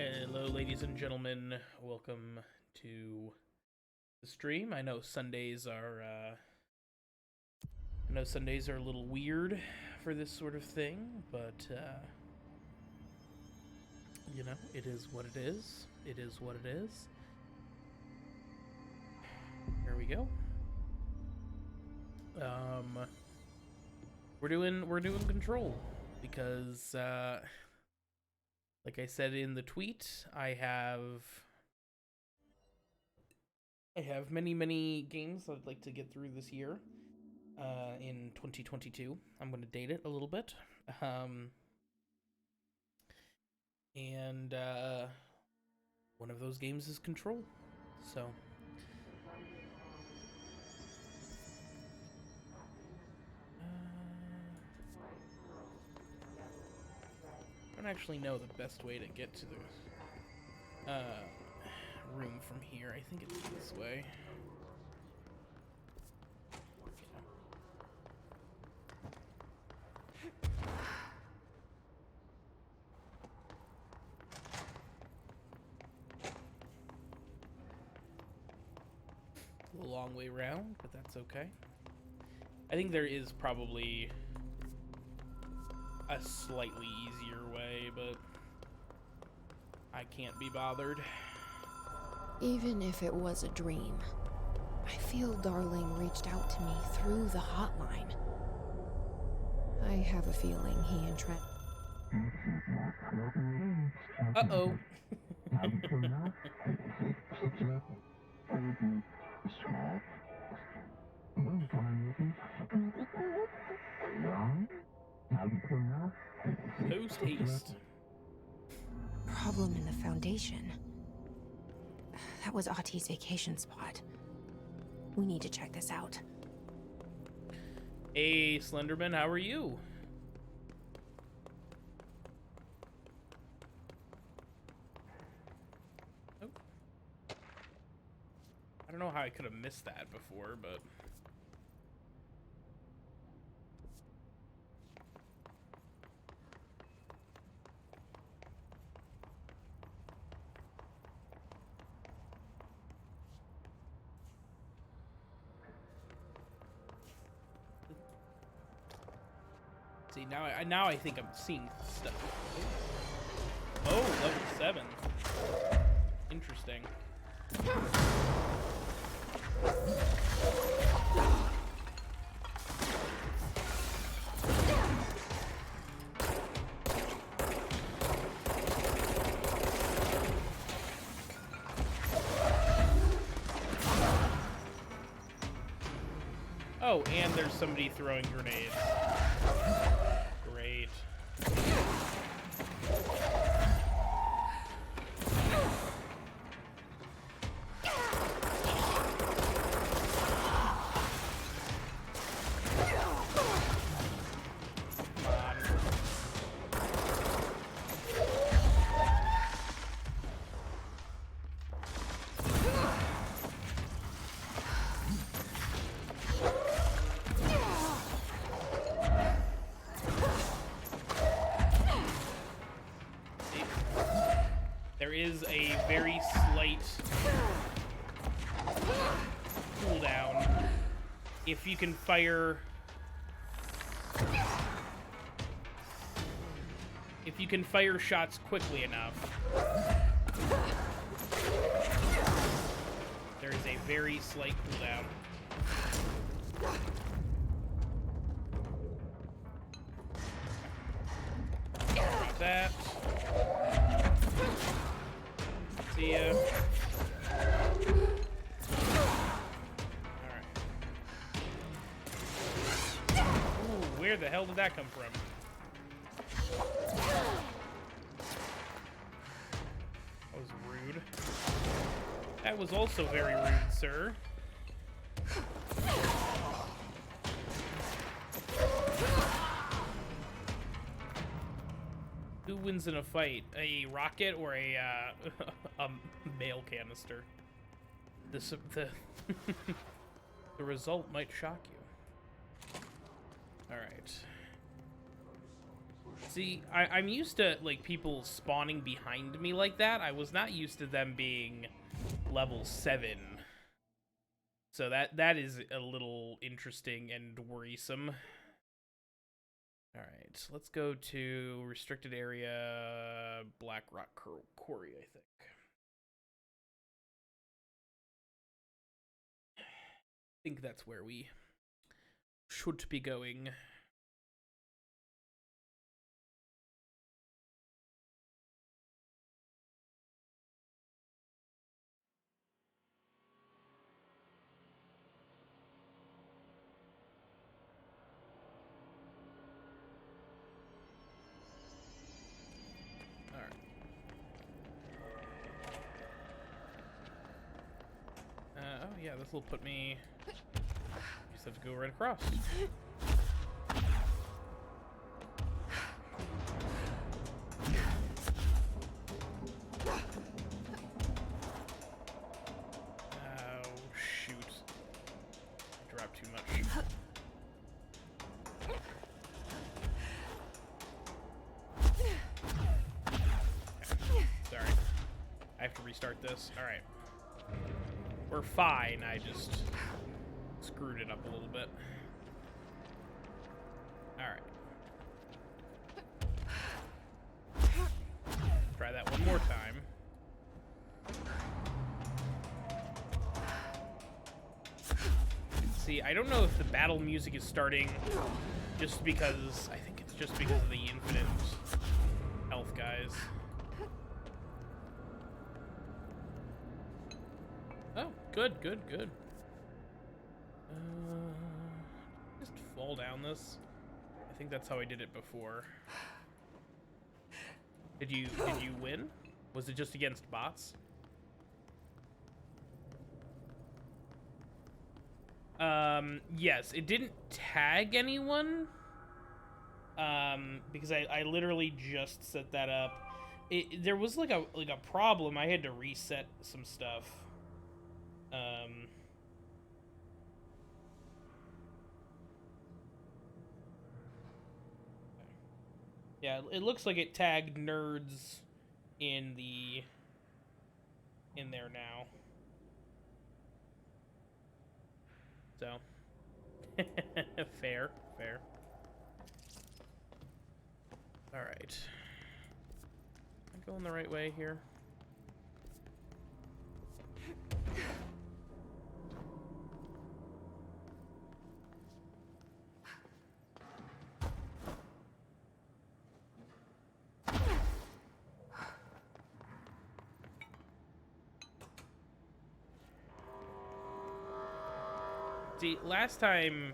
Hello, ladies and gentlemen. Welcome to the stream. I know Sundays are a little weird for this sort of thing, but you know, it is what it is. It is what it is. Here we go. We're doing Control because like I said in the tweet, I have many games I'd like to get through this year. In 2022, I'm going to date it a little bit. And one of those games is Control. So I don't actually know the best way to get to the room from here. I think it's this way. A long way around, but that's okay. I think there is probably a slightly easier way, but I can't be bothered. Even if it was a dream, I feel Darling reached out to me through the hotline. I have a feeling he and Trent... Uh-oh. Post haste. Problem in the Foundation. That was Auti's vacation spot. We need to check this out. Hey, Slenderman, how are you? Oh. I don't know how I could have missed that before, but... See, now I think I'm seeing stuff. Oh, level 7. Interesting. Oh, and there's somebody throwing grenades. Great. There is a very slight cooldown if you can fire shots quickly enough. There is a very slight cooldown. About that. See ya. Alright. Ooh, where the hell did that come from? That was rude. That was also very rude, sir. Who wins in a fight? A rocket or a mail canister? The the result might shock you. All right. See, I'm used to, like, people spawning behind me like that. I was not used to them being level 7. So that is a little interesting and worrisome. Alright, let's go to restricted area, Black Rock Quarry, I think. I think that's where we should be going. Alright. Oh yeah, this will put me... Just have to go right across. Oh, shoot. I dropped too much. Okay. Sorry. I have to restart this. Alright. We're fine, I just screwed it up a little bit. Alright. Try that one more time. See, I don't know if the battle music is starting just because... I think it's just because of the infinite health guys. Oh, good, good, good. Just fall down this. I think that's how I did it before. Did you win? Was it just against bots? Yes, it didn't tag anyone. Because I literally just set that up. There was like a problem. I had to reset some stuff. Yeah, it looks like it tagged nerds in there now. So, fair, fair. All right, I'm going the right way here. See, last time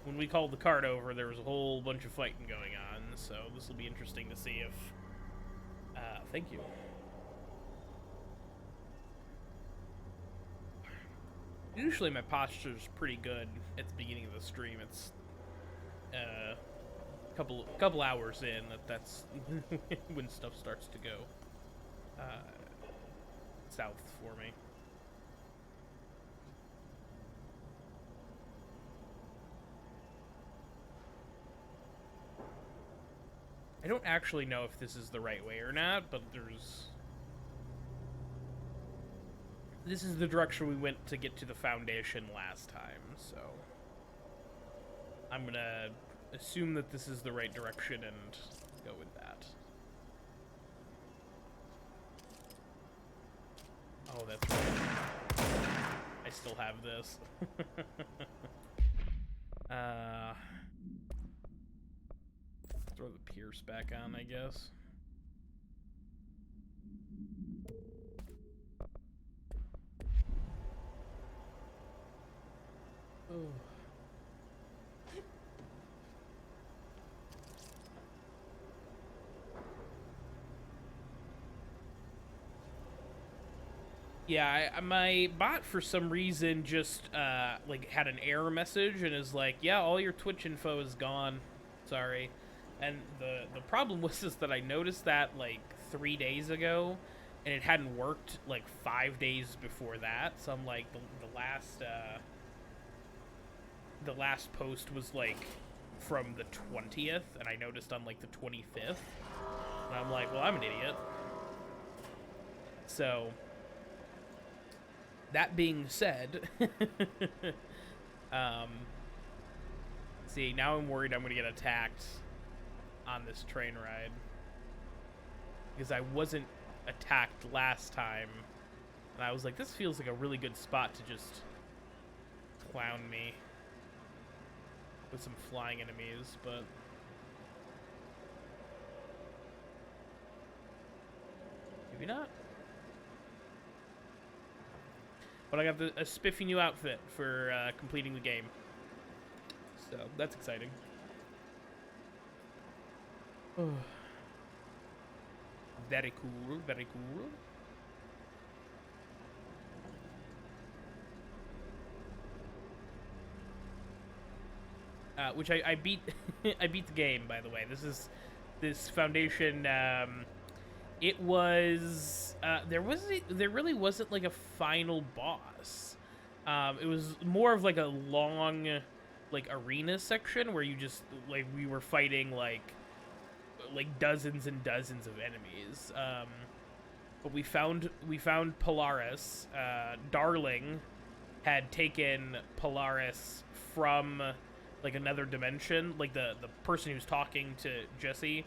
when we called the cart over, there was a whole bunch of fighting going on, so this will be interesting to see if... thank you. Usually my posture's pretty good at the beginning of the stream. It's a couple hours in that's when stuff starts to go south for me. I don't actually know if this is the right way or not, but this is the direction we went to get to the foundation last time, so I'm gonna assume that this is the right direction and go with that. Oh, that's right. I still have this. Throw the Pierce back on, I guess. Oh. Yeah, my bot for some reason just like had an error message and is like, yeah, all your Twitch info is gone. Sorry. And the problem was is that I noticed that like 3 days ago, and it hadn't worked like 5 days before that. So I'm like, the last post was like from the 20th, and I noticed on like the 25th, and I'm like, well, I'm an idiot. So that being said, um, see, now I'm worried I'm gonna get attacked on this train ride because I wasn't attacked last time, and I was like, this feels like a really good spot to just clown me with some flying enemies, but maybe not. But I got a spiffy new outfit for completing the game, so that's exciting. Very cool, very cool. Which I beat. I beat the game, by the way. This Foundation. It was there really wasn't like a final boss. It was more of like a long, like arena section where you just like we were fighting like dozens and dozens of enemies. But we found Polaris. Darling had taken Polaris from like another dimension. Like the person who's talking to Jesse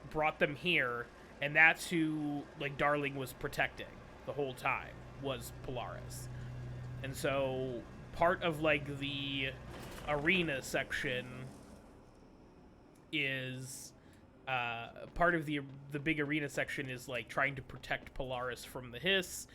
brought them here, and that's who like Darling was protecting the whole time, was Polaris. And so part of like the arena section is part of the big arena section is like trying to protect Polaris from the Hiss.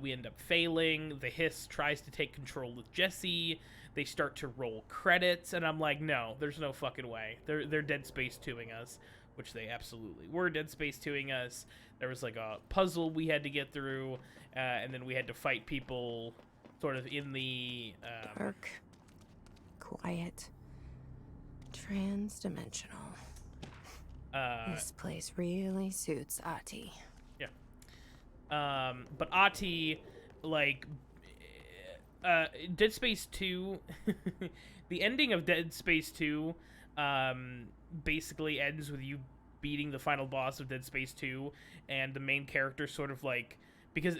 We end up failing. The Hiss tries to take control of Jesse. They start to roll credits, and I'm like, no, there's no fucking way. They're Dead Space 2ing us, which they absolutely were Dead Space 2ing us. There was like a puzzle we had to get through, and then we had to fight people sort of in the dark, quiet, trans-dimensional. This place really suits Ahti. Yeah. But Ahti, like, Dead Space 2, the ending of Dead Space 2, basically ends with you beating the final boss of Dead Space 2, and the main character sort of like, because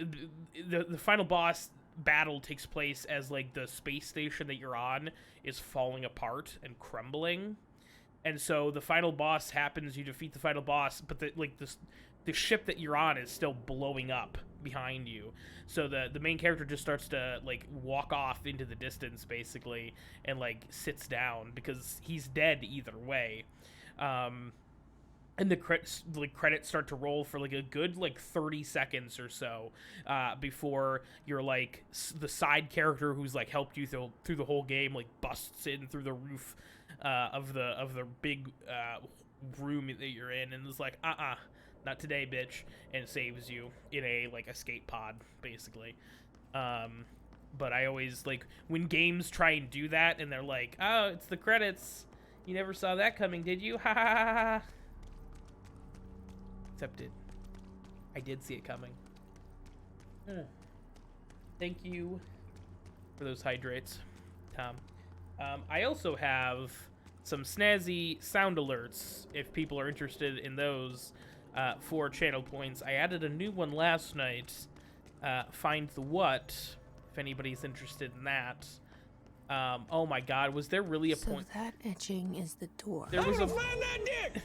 the final boss battle takes place as like the space station that you're on is falling apart and crumbling. And so the final boss happens, you defeat the final boss, but the ship that you're on is still blowing up behind you. So the main character just starts to like walk off into the distance basically and like sits down because he's dead either way. And the credits start to roll for like a good like 30 seconds or so before you're like the side character who's like helped you through the whole game like busts in through the roof of the big room that you're in and is like not today, bitch, and saves you in a like escape pod basically. But I always like when games try and do that and they're like, oh, it's the credits, you never saw that coming, did you? Ha ha ha ha. Except I did see it coming. Thank you for those hydrates, Tom. I also have some snazzy sound alerts if people are interested in those for channel points. I added a new one last night, Find the What, if anybody's interested in that. Oh my god, was there really a point? So that etching is the door. There was a find that dick!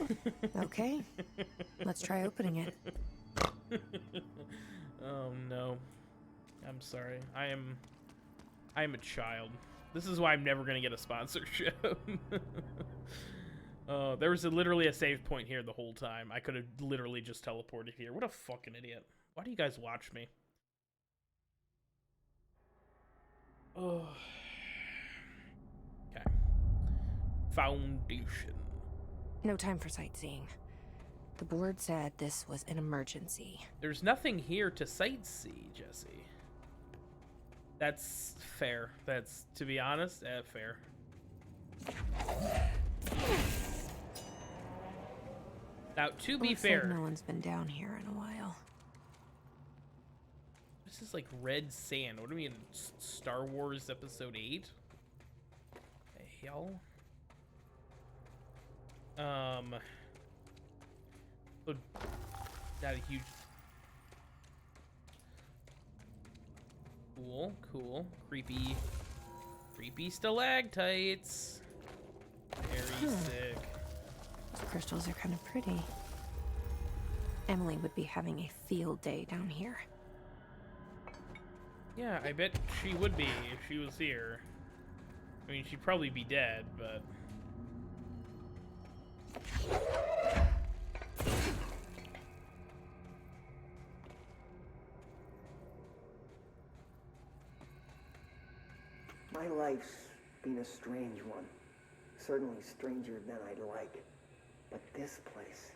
Okay, let's try opening it. Oh no. I'm sorry. I am a child. This is why I'm never gonna get a sponsorship. Oh, there was literally a save point here the whole time. I could have literally just teleported here. What a fucking idiot. Why do you guys watch me? Oh. Okay. Foundation. No time for sightseeing. The board said this was an emergency. There's nothing here to sightsee, Jesse. That's fair. That's, to be honest, fair. Now, to be fair, like no one's been down here in a while. this is like red sand. What do you mean, Star Wars Episode 8? The hell? So not a huge. Cool, cool. Creepy stalactites. Very sick. Those crystals are kind of pretty. Emily would be having a field day down here. Yeah, I bet she would be if she was here. I mean, she'd probably be dead, but... My life's been a strange one. Certainly stranger than I'd like. But this place,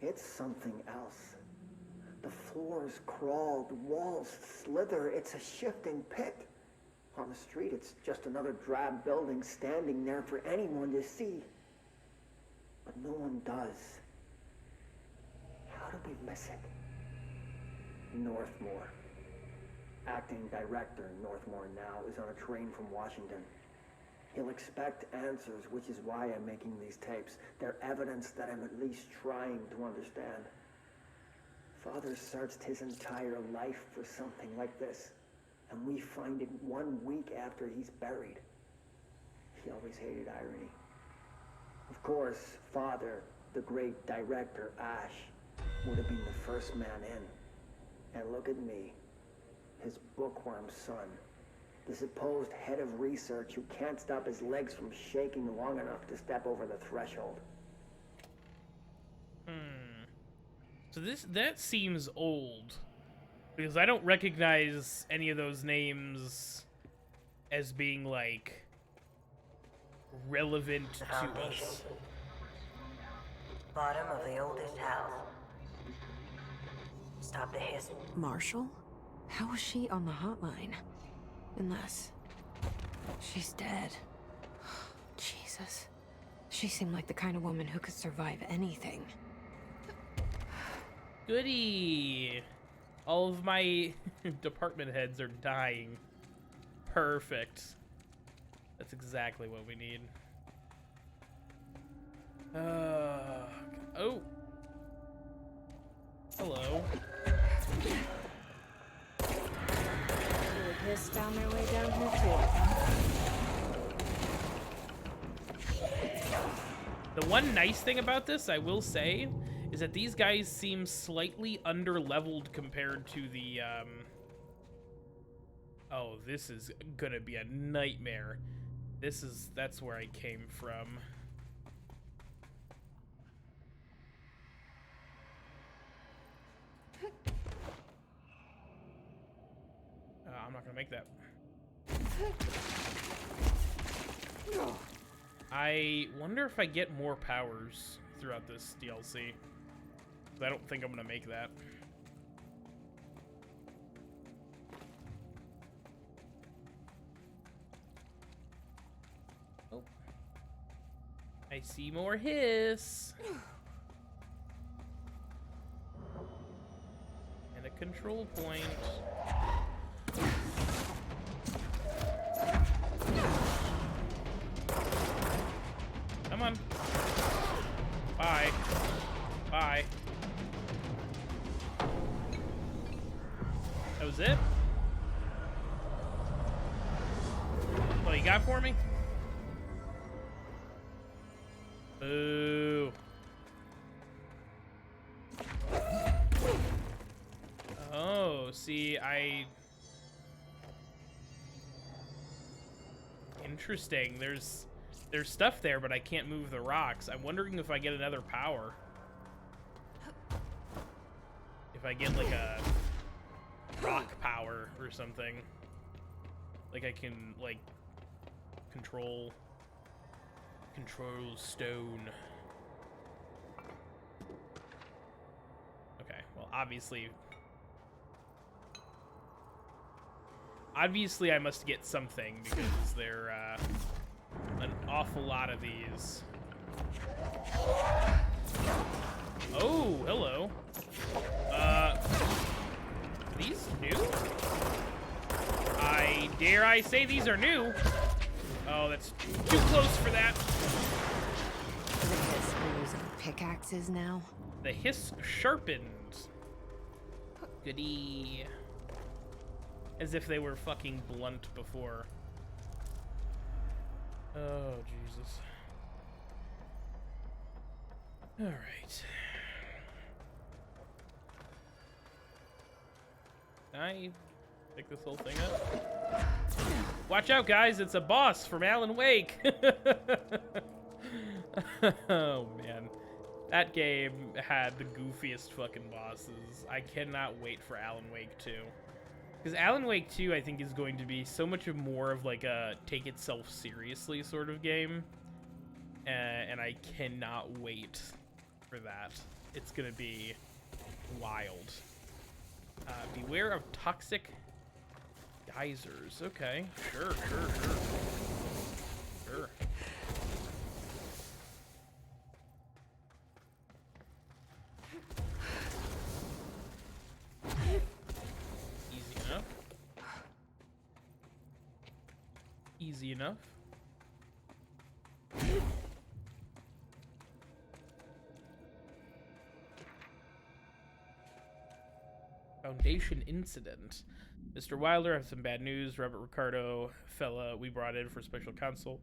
it's something else. The floors crawl, the walls slither. It's a shifting pit. On the street, it's just another drab building standing there for anyone to see. But no one does. How do we miss it? Northmoor. Acting director Northmoor now is on a train from Washington. He'll expect answers, which is why I'm making these tapes. They're evidence that I'm at least trying to understand. Father searched his entire life for something like this, and we find it 1 week after he's buried. He always hated irony. Of course, Father, the great director, Ash, would have been the first man in. And look at me, his bookworm son, the supposed head of research who can't stop his legs from shaking long enough to step over the threshold. So that seems old. Because I don't recognize any of those names as being, like, relevant to us. Bottom of the oldest house. Stop the hiss. Marshall? How was she on the hotline? Unless she's dead. Jesus. She seemed like the kind of woman who could survive anything. Goody! All of my department heads are dying. Perfect. That's exactly what we need. Oh. Hello. Hiss found their way down here too. The one nice thing about this, I will say, is that these guys seem slightly under-leveled compared to the, Oh, this is gonna be a nightmare. That's where I came from. I'm not gonna make that. I wonder if I get more powers throughout this DLC. I don't think I'm gonna make that. Oh. I see more hiss. And a control point. Come on. Bye. Bye. That was it? What you got for me? Boo. Oh, see, Interesting. There's stuff there, but I can't move the rocks. I'm wondering if I get another power. If I get, like, a rock power or something. Like, I can, like, control stone. Okay, well, obviously I must get something because there are an awful lot of these. Oh, hello. These new? Dare I say these are new? Oh, that's too close for that. The hiss we're using pickaxes now. The hiss sharpened. Goody. As if they were fucking blunt before. Oh, Jesus. Alright. Can I pick this whole thing up? Watch out, guys! It's a boss from Alan Wake! Oh, man. That game had the goofiest fucking bosses. I cannot wait for Alan Wake 2. Because Alan Wake 2, I think, is going to be so much more of like a take itself seriously sort of game. And I cannot wait for that. It's going to be wild. Beware of toxic geysers. Okay, sure. Easy enough. Foundation incident. Mr. Wilder, I have some bad news. Robert Ricardo, fella we brought in for special counsel,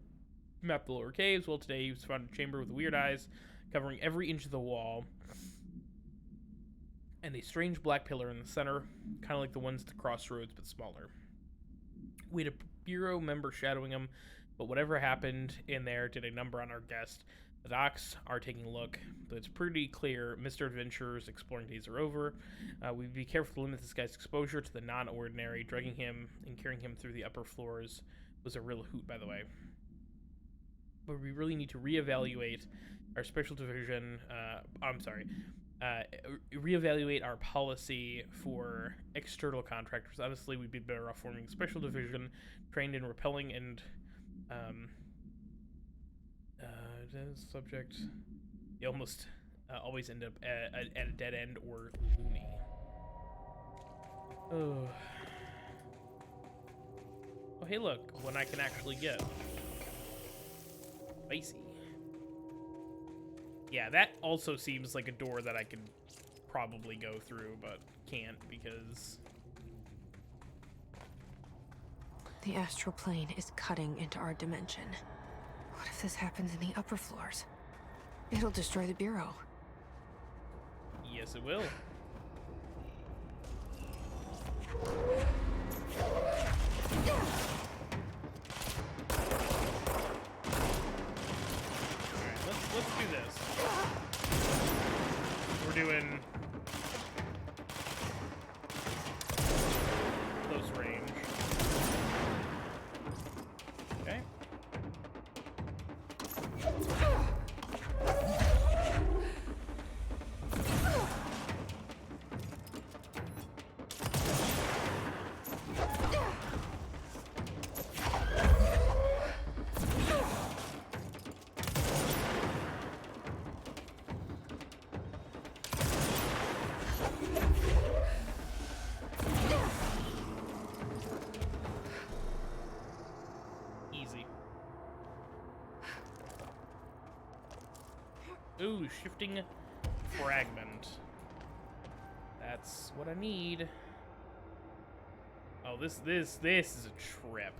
mapped the lower caves. Well, today he was found in a chamber with weird eyes covering every inch of the wall, and a strange black pillar in the center, kind of like the ones at the crossroads, but smaller. We had a bureau member shadowing him, but whatever happened in there did a number on our guest. The docs are taking a look, but it's pretty clear Mr. Adventure's exploring days are over. We'd be careful to limit this guy's exposure to the non-ordinary. Dragging him and carrying him through the upper floors was a real hoot, by the way. But we really need to reevaluate our special division. Reevaluate our policy for external contractors. Honestly, we'd be better off forming a special division trained in repelling and subject. You almost always end up at a dead end or loony. Oh, hey, look, one I can actually get. Spicy. Yeah, that also seems like a door that I could probably go through, but can't because... The astral plane is cutting into our dimension. What if this happens in the upper floors? It'll destroy the bureau. Yes, it will. Alright, let's do this. We're doing close range. Okay. Ooh, shifting fragment. That's what I need. Oh, this is a trip.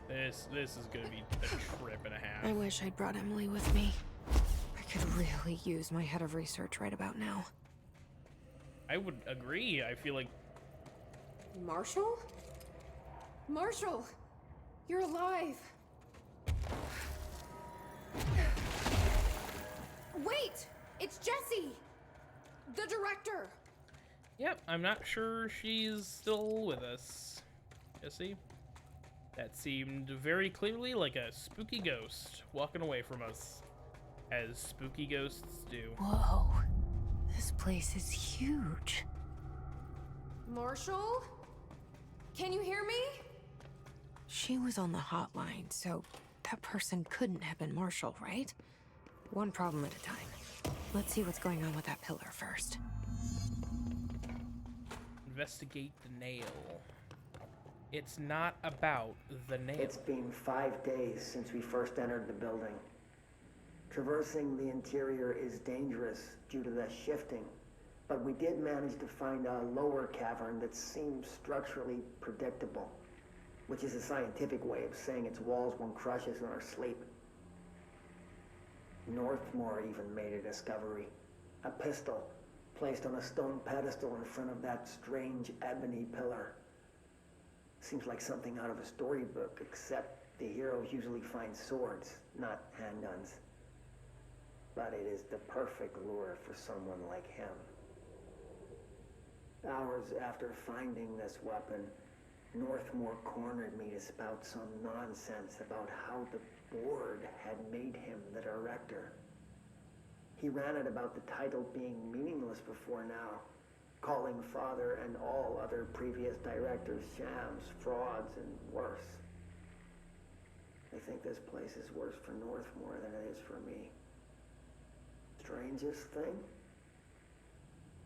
This is gonna be a trip and a half. I wish I'd brought Emily with me. I could really use my head of research right about now. I would agree. I feel like... Marshall? Marshall! You're alive! Wait! It's Jessie! The director! Yep, I'm not sure she's still with us. Jesse? That seemed very clearly like a spooky ghost walking away from us, as spooky ghosts do. Whoa. This place is huge. Marshall? Can you hear me? She was on the hotline, so that person couldn't have been Marshall, right? One problem at a time. Let's see what's going on with that pillar first. Investigate the nail. It's not about the nail. It's been 5 days since we first entered the building. Traversing the interior is dangerous due to the shifting, but we did manage to find a lower cavern that seems structurally predictable, which is a scientific way of saying its walls won't crush us in our sleep. Northmoor even made a discovery. A pistol placed on a stone pedestal in front of that strange ebony pillar. Seems like something out of a storybook, except the heroes usually find swords, not handguns. But it is the perfect lure for someone like him. Hours after finding this weapon, Northmoor cornered me to spout some nonsense about how the board had made him the director. He ran it about the title being meaningless before now, calling Father and all other previous directors shams, frauds, and worse. I think this place is worse for Northmoor than it is for me. Strangest thing?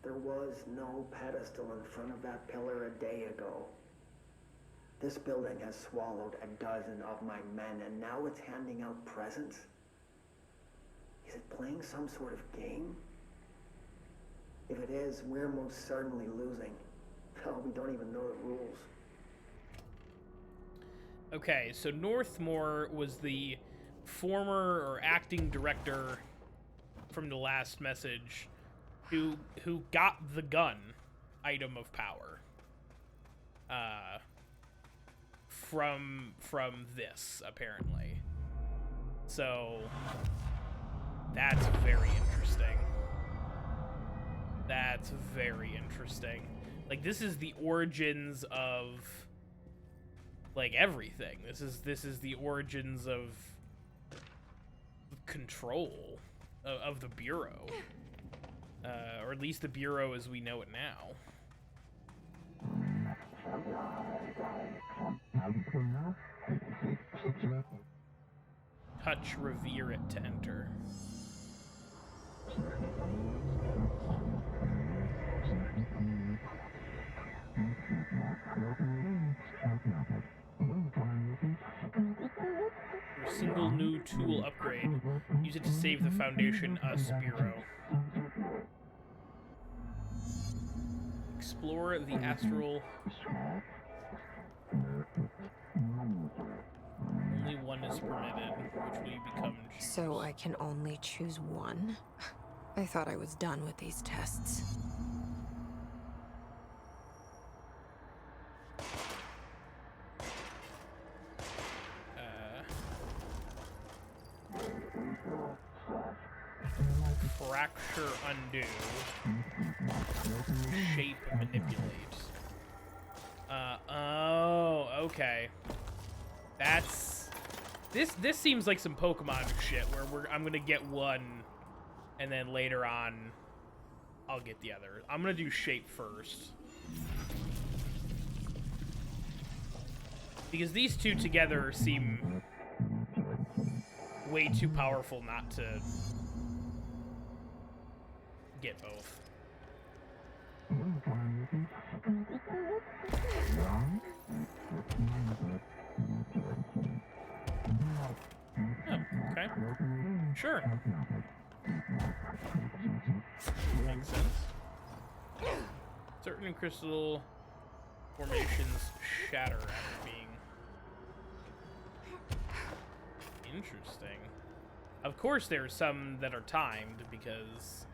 There was no pedestal in front of that pillar a day ago. This building has swallowed a dozen of my men, and now it's handing out presents? Is it playing some sort of game? If it is, we're most certainly losing. Hell, we don't even know the rules. Okay, so Northmoor was the former or acting director from the last message who got the gun item of power from this, apparently. So that's very interesting. That's very interesting. Like, this is the origins of, like, everything. This is the origins of control of the Bureau. Or at least the Bureau as we know it now. Touch, revere it to enter. Your single new tool upgrade. Use it to save the Foundation Us Bureau. Explore the astral. Only one is permitted, which will you become. So I can only choose one? I thought I was done with these tests. Fracture, undo. Shape, manipulate. Oh, okay. That's... This seems like some Pokemon shit, where I'm gonna get one, and then later on, I'll get the other. I'm gonna do shape first. Because these two together seem way too powerful not to get both. Oh, okay. Sure. Makes sense. Certain crystal formations shatter after being... Interesting. Of course there are some that are timed, because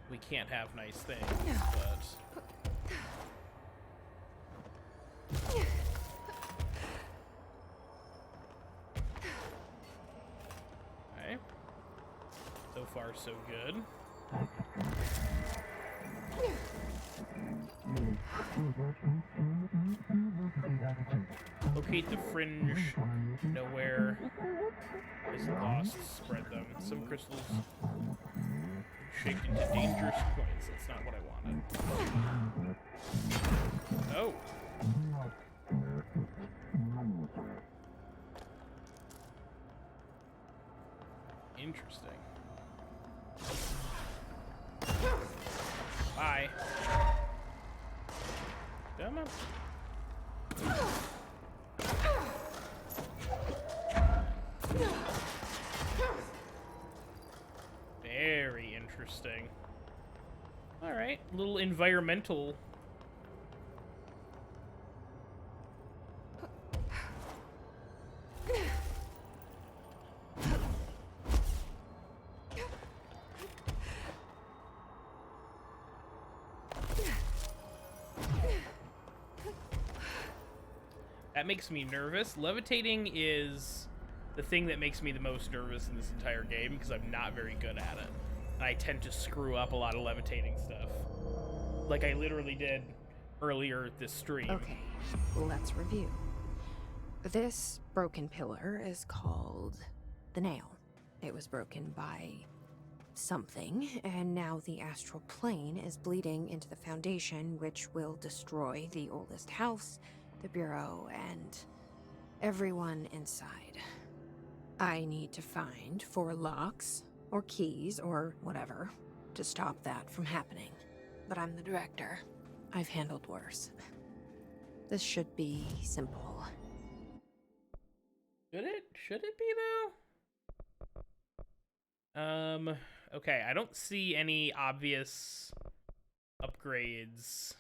we can't have nice things, but... Okay. So far, so good. Locate the fringe. Nowhere is lost. Spread them. Some crystals shaped into dangerous points. That's not what I wanted. Oh. Interesting. Bye. Come on. right, little environmental. That makes me nervous. Levitating is the thing that makes me the most nervous in this entire game because I'm not very good at it. And I tend to screw up a lot of levitating stuff. Like I literally did earlier this stream. Okay, let's review. This broken pillar is called the Nail. It was broken by something, and now the astral plane is bleeding into the foundation, which will destroy the oldest house, the bureau, and everyone inside. I need to find 4 locks, or keys, or whatever, to stop that from happening. But I'm the director. I've handled worse. This should be simple. Should it? Should it be, though? Okay, I don't see any obvious upgrades.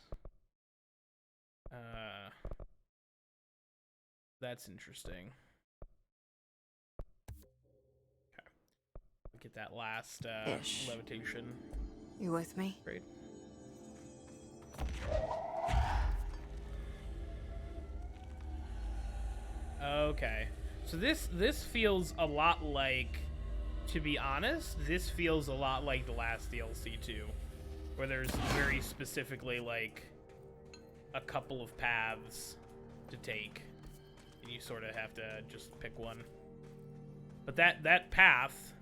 That's interesting. Okay. Get that last, Ish. levitation. You with me? Great. Okay. So this feels a lot like, to be honest, this feels a lot like the last DLC too, where there's very specifically like a couple of paths to take, and you sort of have to just pick one. But that path,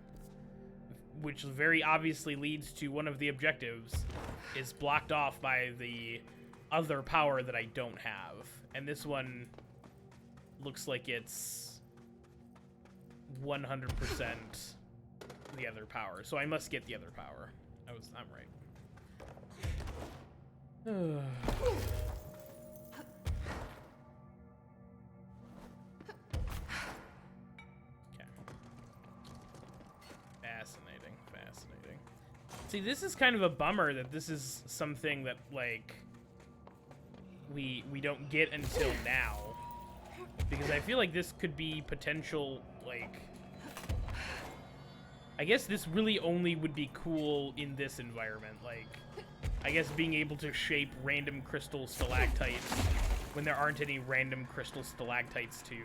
which very obviously leads to one of the objectives, is blocked off by the other power that I don't have, and this one looks like it's 100% the other power, so I must get the other power. I'm right. Okay. Fascinating. See, this is kind of a bummer that this is something that, like, we don't get until now. Because I feel like this could be potential, like... I guess this really only would be cool in this environment. Like, I guess being able to shape random crystal stalactites when there aren't any random crystal stalactites to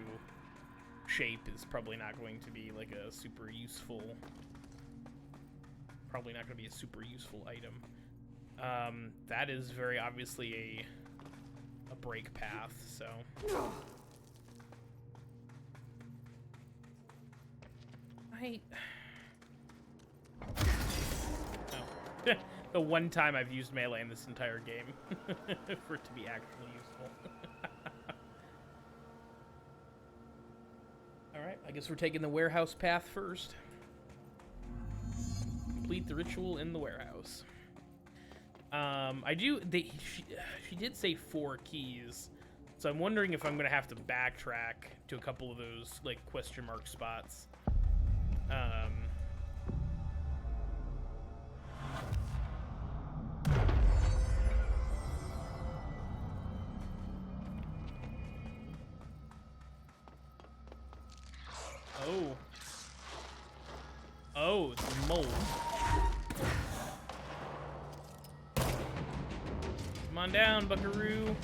shape is probably not going to be, like, a super useful... Probably not going to be a super useful item. That is very obviously a break path, so... Oh. The one time I've used melee in this entire game for it to be actually useful. Alright, I guess we're taking the warehouse path first. Complete the ritual in the warehouse. She did say 4 keys, so I'm wondering if I'm gonna have to backtrack to a couple of those, like, question mark spots. Oh, it's a mole. Come on down, buckaroo.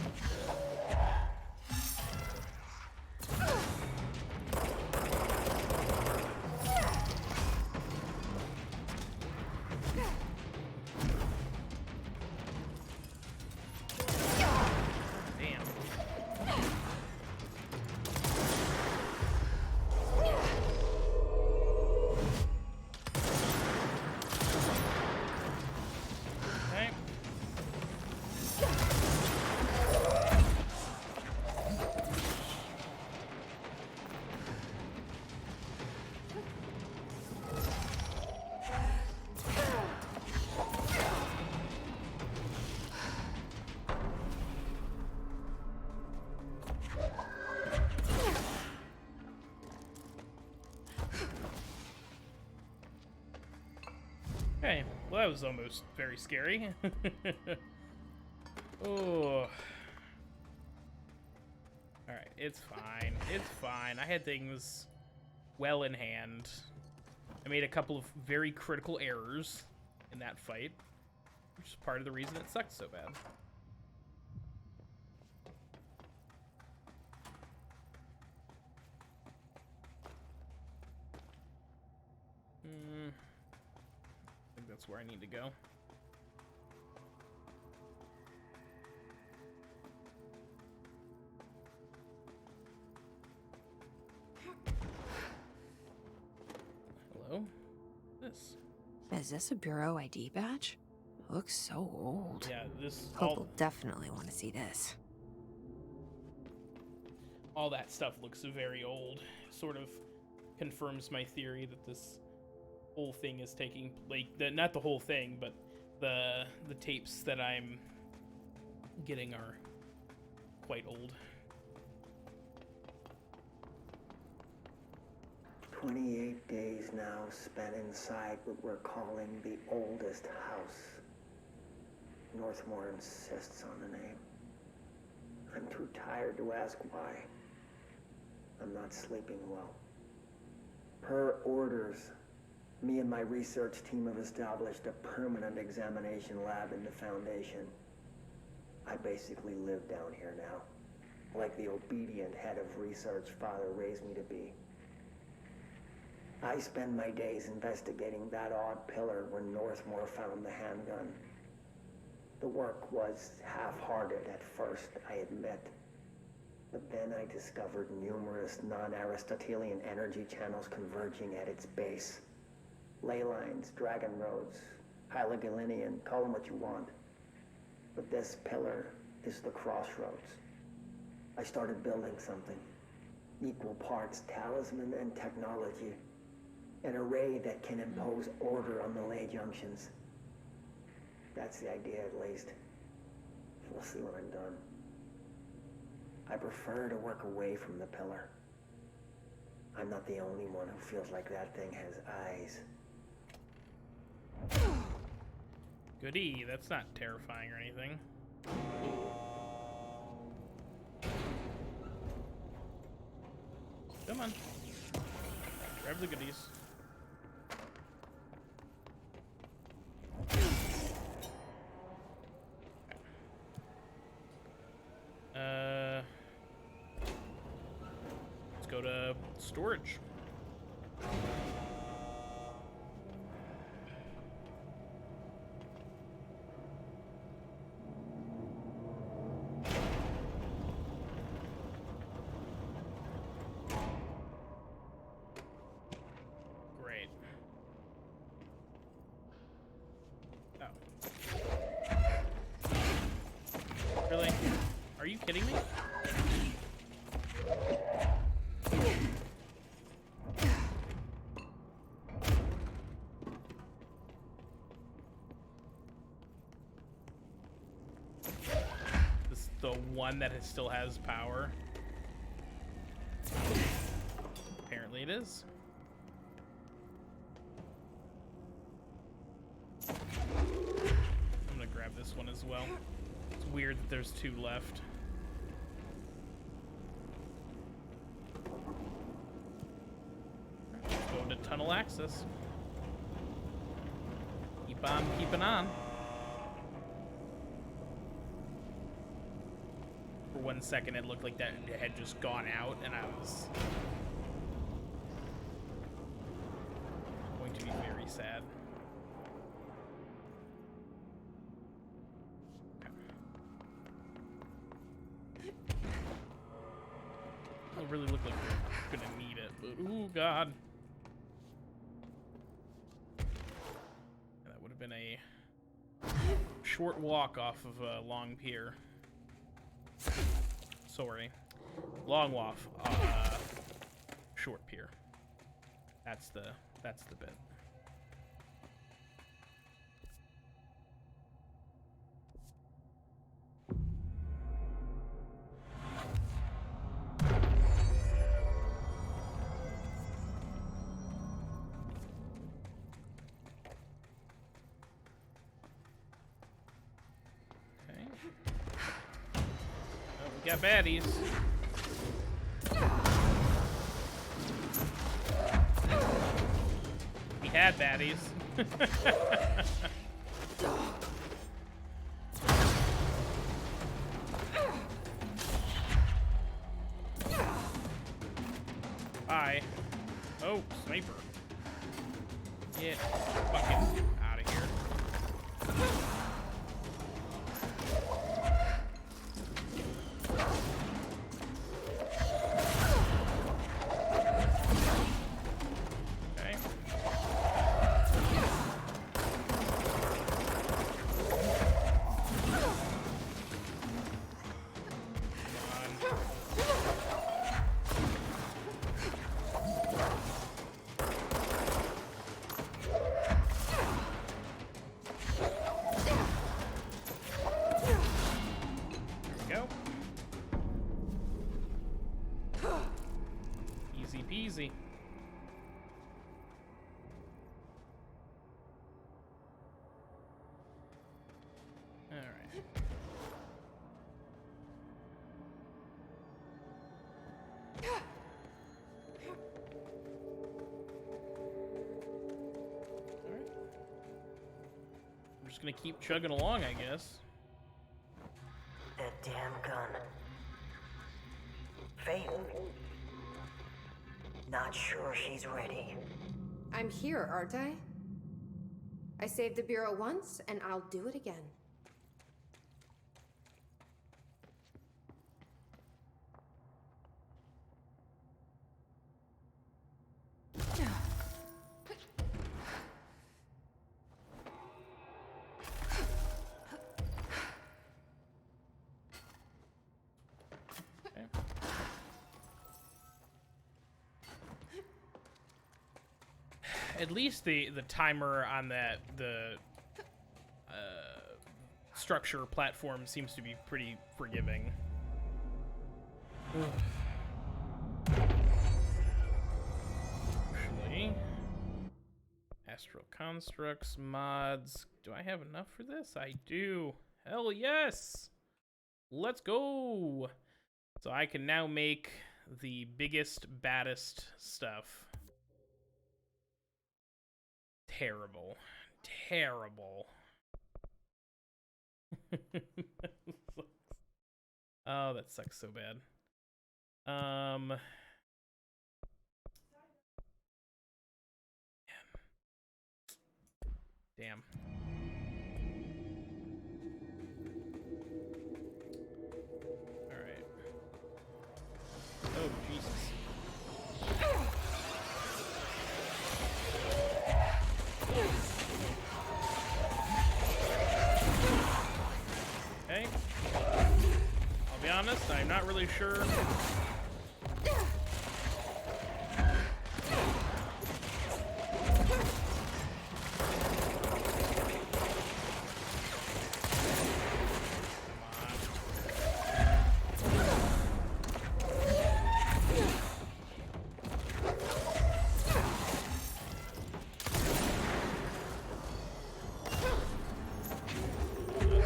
Okay, well that was almost very scary. Oh. Alright, it's fine. It's fine. I had things well in hand. I made a couple of very critical errors in that fight, which is part of the reason it sucked so bad. I think that's where I need to go. Hello? This. Is this a Bureau ID badge? It looks so old. Yeah, this Hope will definitely want to see this. all that stuff looks very old. Sort of confirms my theory that this whole thing is taking, like, not the whole thing, but the tapes that I'm getting are quite old. 28 days now spent inside what we're calling the oldest house. Northmoor insists on the name. I'm too tired to ask why. I'm not sleeping well. Per orders, me and my research team have established a permanent examination lab in the Foundation. I basically live down here now, like the obedient head of research Father raised me to be. I spend my days investigating that odd pillar where Northmoor found the handgun. The work was half-hearted at first, I admit. But then I discovered numerous non-Aristotelian energy channels converging at its base. Ley lines, dragon roads, Hylogalinian, call them what you want. But this pillar is the crossroads. I started building something. Equal parts talisman and technology. An array that can impose order on the ley junctions. That's the idea, at least. We'll see when I'm done. I prefer to work away from the pillar. I'm not the only one who feels like that thing has eyes. Goody, that's not terrifying or anything. Come on. Grab the goodies. Let's go to storage. Great. Oh. Really? Are you kidding me? This is the one that still has power. Apparently it is. I'm gonna grab this one as well. It's weird that there's two left. Let's go into tunnel access. Keep on keeping on. For 1 second, it looked like that had just gone out, and I was going to be very sad. It really looked like we're gonna need it, but ooh, God. That would have been a short walk off of a long pier. Sorry. Long walk, short pier. That's the bit. got baddies. We had baddies. Hi. Oh, sniper. Get fucking out of here. Okay. Go. Easy peasy. All right. All right. I'm just gonna keep chugging along, I guess. That damn gun. Faith. Not sure she's ready. I'm here, aren't I? I saved the Bureau once, and I'll do it again. Okay. At least the timer on the structure platform seems to be pretty forgiving. Actually, astral constructs mods. Do I have enough for this? I do. Hell yes! Let's go! So I can now make the biggest, baddest stuff. Terrible. Terrible. Oh, that sucks so bad. Damn. All right. Oh, Jesus. Okay. I'll be honest, I'm not really sure.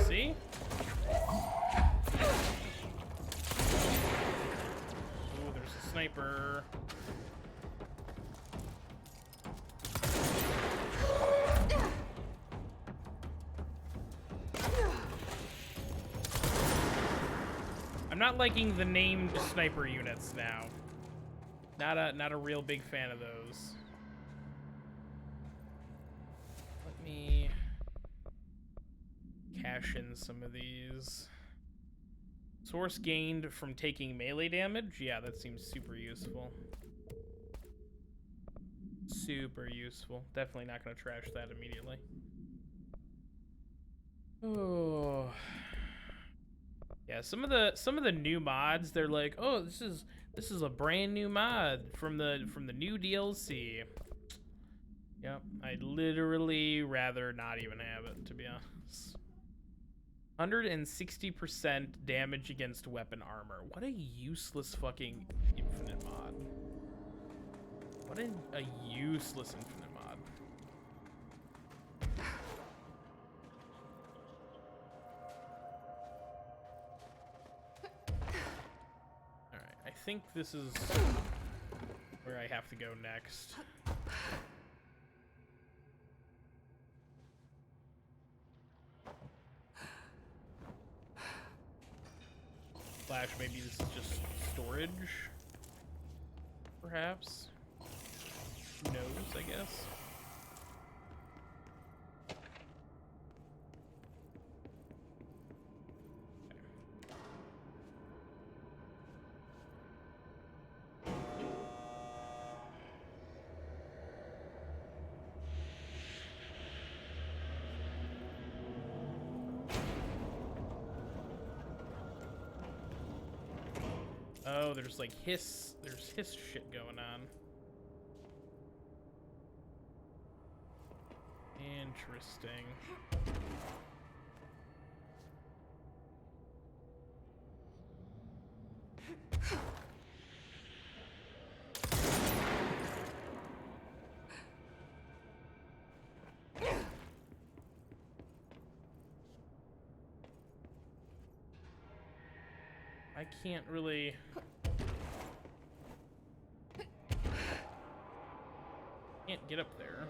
See? Ooh, there's a sniper. I'm not liking the named sniper units now. Not a real big fan of those. Let me cash in some of these. Source gained from taking melee damage? Yeah, that seems super useful. Super useful. Definitely not gonna trash that immediately. Oh. Yeah, some of the new mods, they're like, "Oh, this is a brand new mod from the new DLC." Yep, I'd literally rather not even have it, to be honest. 160% damage against weapon armor. What a useless fucking infinite mod. What a useless infinite mod. think this is where I have to go next. Slash, maybe this is just storage? Perhaps? Who knows, I guess? Oh, there's like hiss shit going on. Interesting. I can't really... Can't get up there.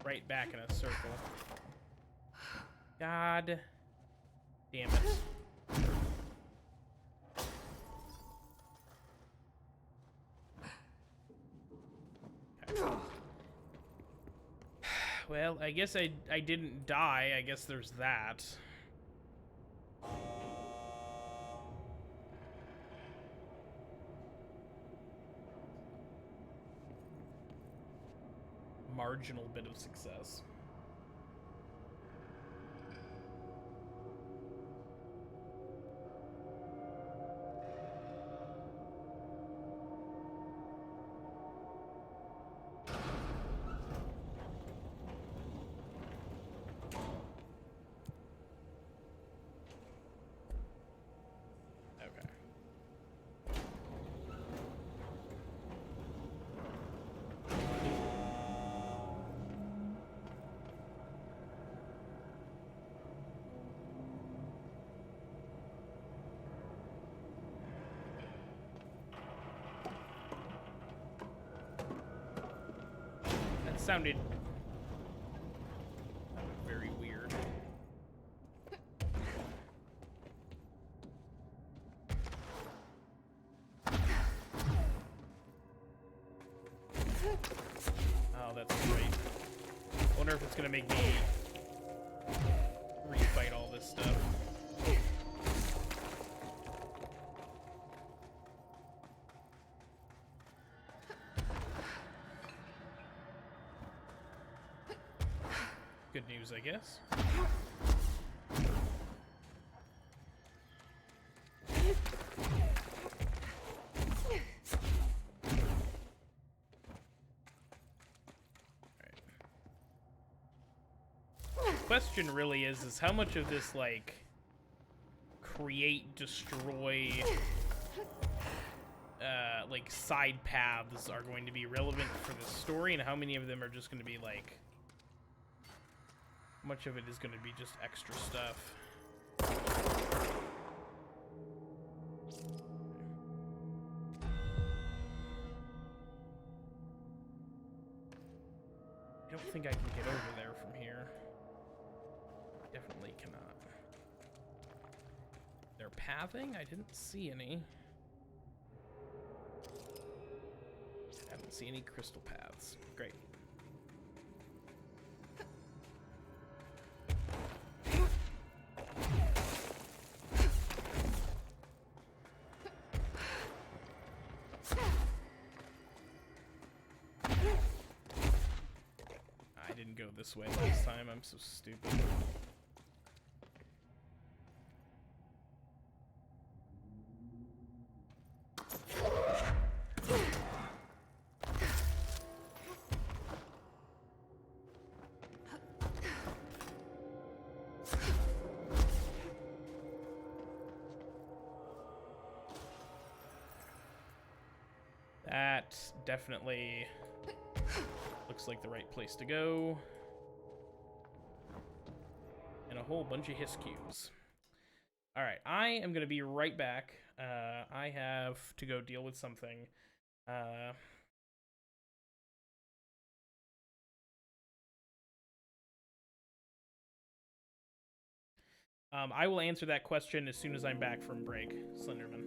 Right back in a circle. God damn it. Okay. Well, I guess I didn't die. I guess there's that. Marginal bit of success. Okay. Sounded very weird. Oh, that's great. I wonder if it's gonna make me refight all this stuff. Good news, I guess. Question really is how much of this, like, create, destroy, like, side paths are going to be relevant for the story, and how many of them are just going to be, like, much of it is going to be just extra stuff. I don't think I can get over there from here. Definitely cannot. They're pathing? I didn't see any. I didn't see any crystal paths. Great. I didn't go this way last time. I'm so stupid. That definitely looks like the right place to go. And a whole bunch of hiss cubes. Alright, I am going to be right back. I have to go deal with something. I will answer that question as soon as I'm back from break, Slenderman.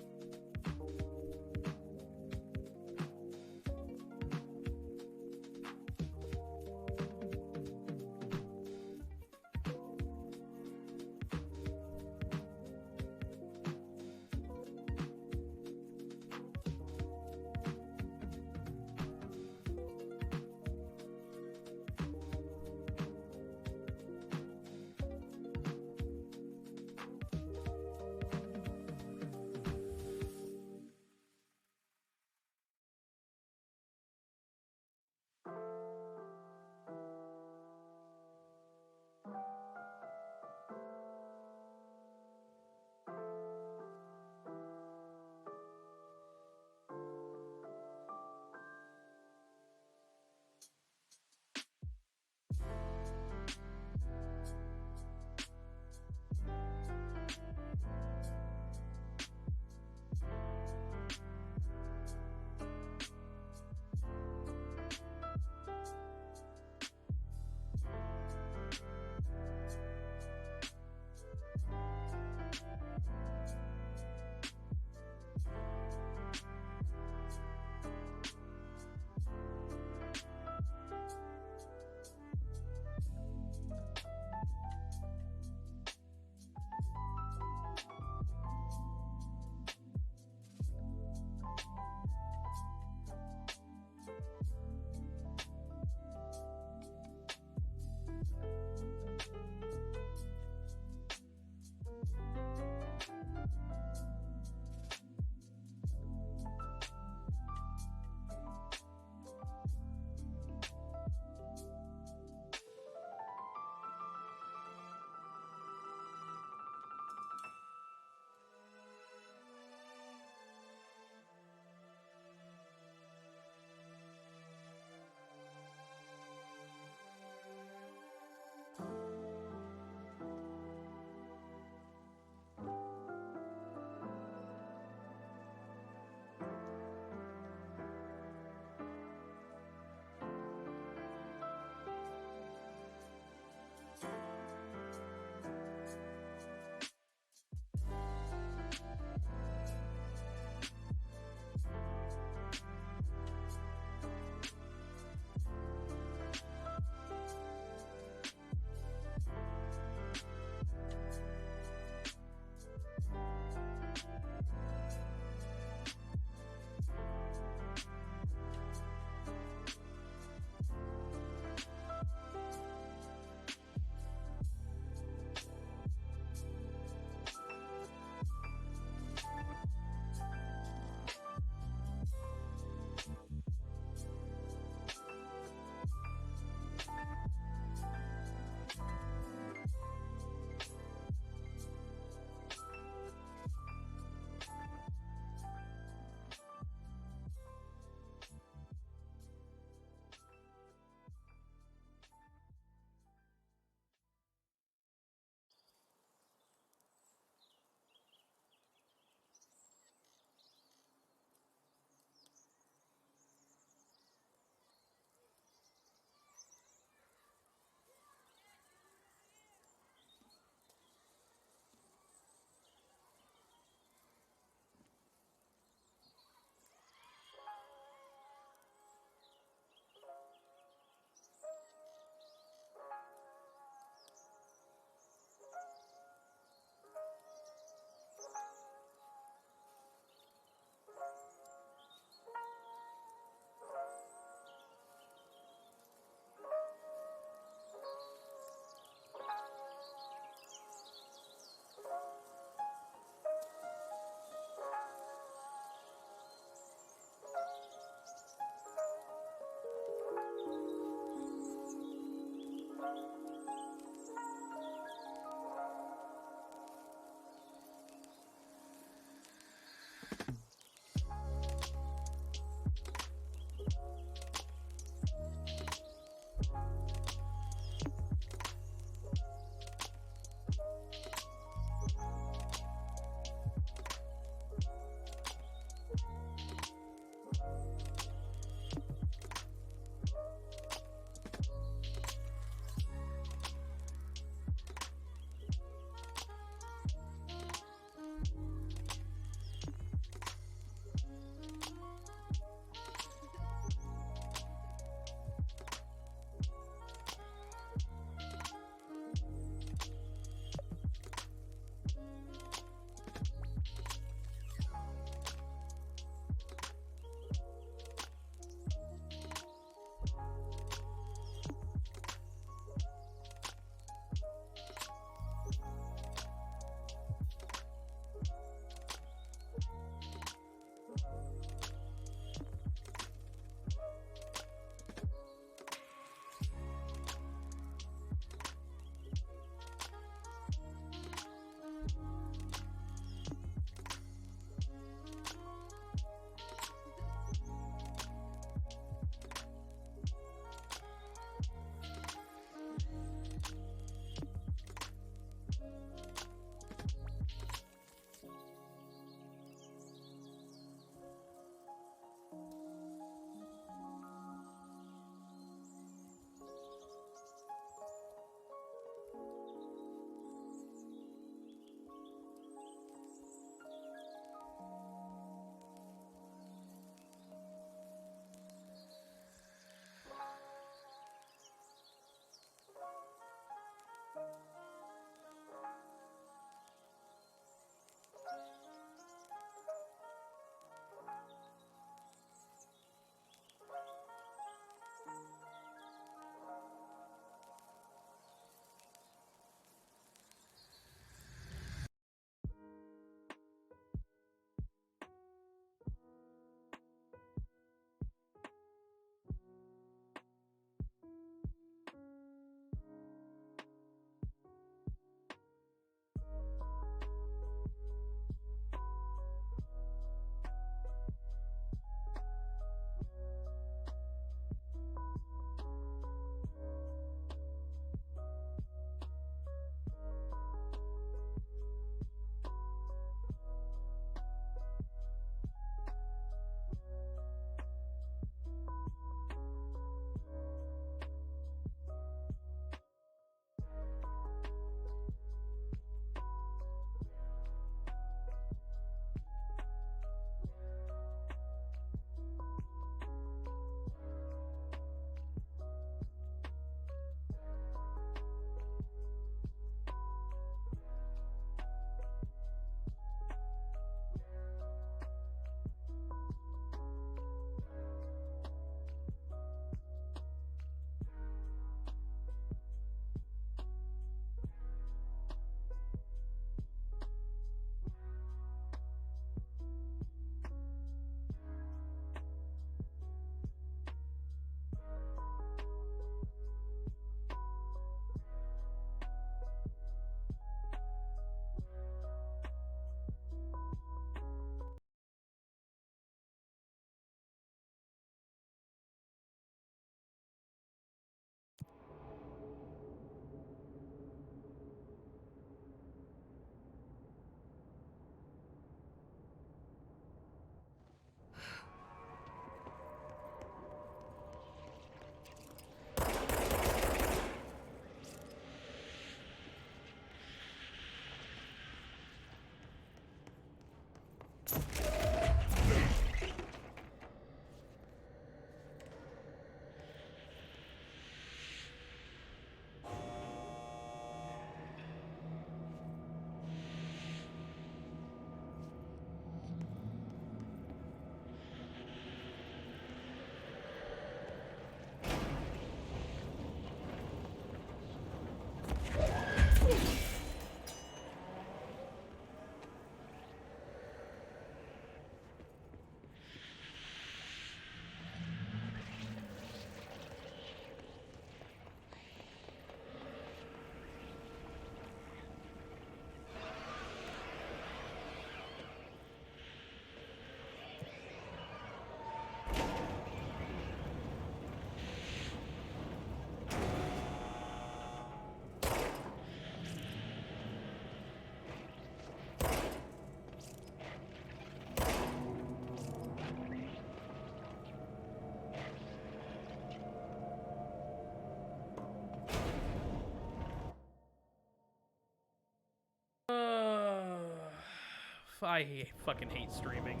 Fucking hate streaming.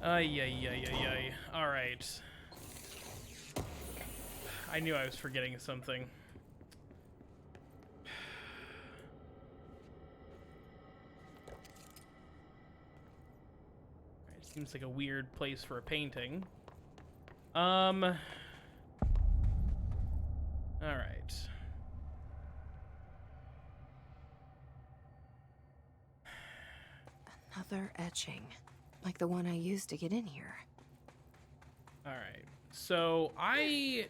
Ay, ay, ay, ay, ay. Alright. I knew I was forgetting something. Alright, seems like a weird place for a painting. Alright. Another etching, like the one I used to get in here. Alright. So, Alright,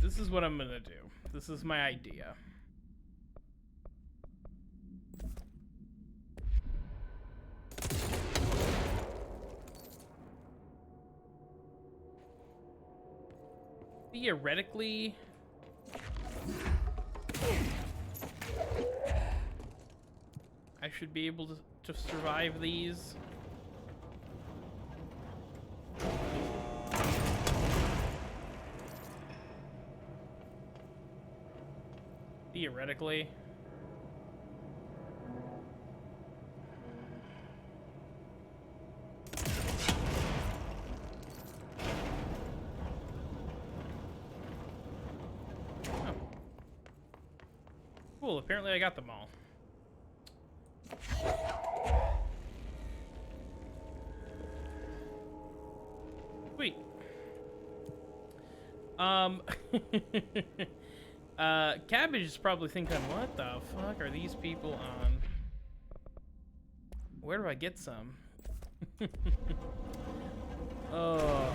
this is what I'm gonna do. This is my idea. Theoretically, I should be able to survive these. Theoretically. Oh. Cool, apparently I got them all. Sweet. Cabbage is probably thinking, what the fuck are these people on? Where do I get some? Oh.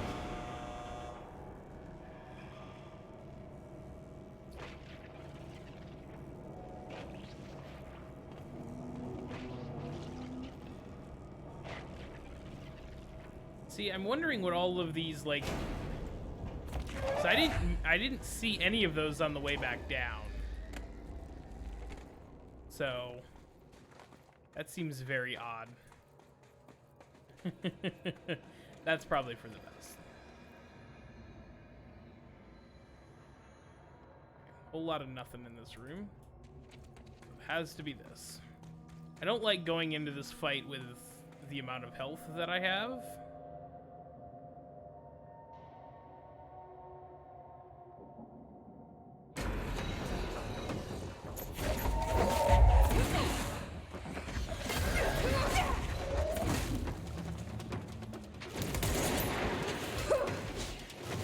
See, I'm wondering what all of these, like... So I didn't see any of those on the way back down. So... That seems very odd. That's probably for the best. Whole lot of nothing in this room. It has to be this. I don't like going into this fight with the amount of health that I have.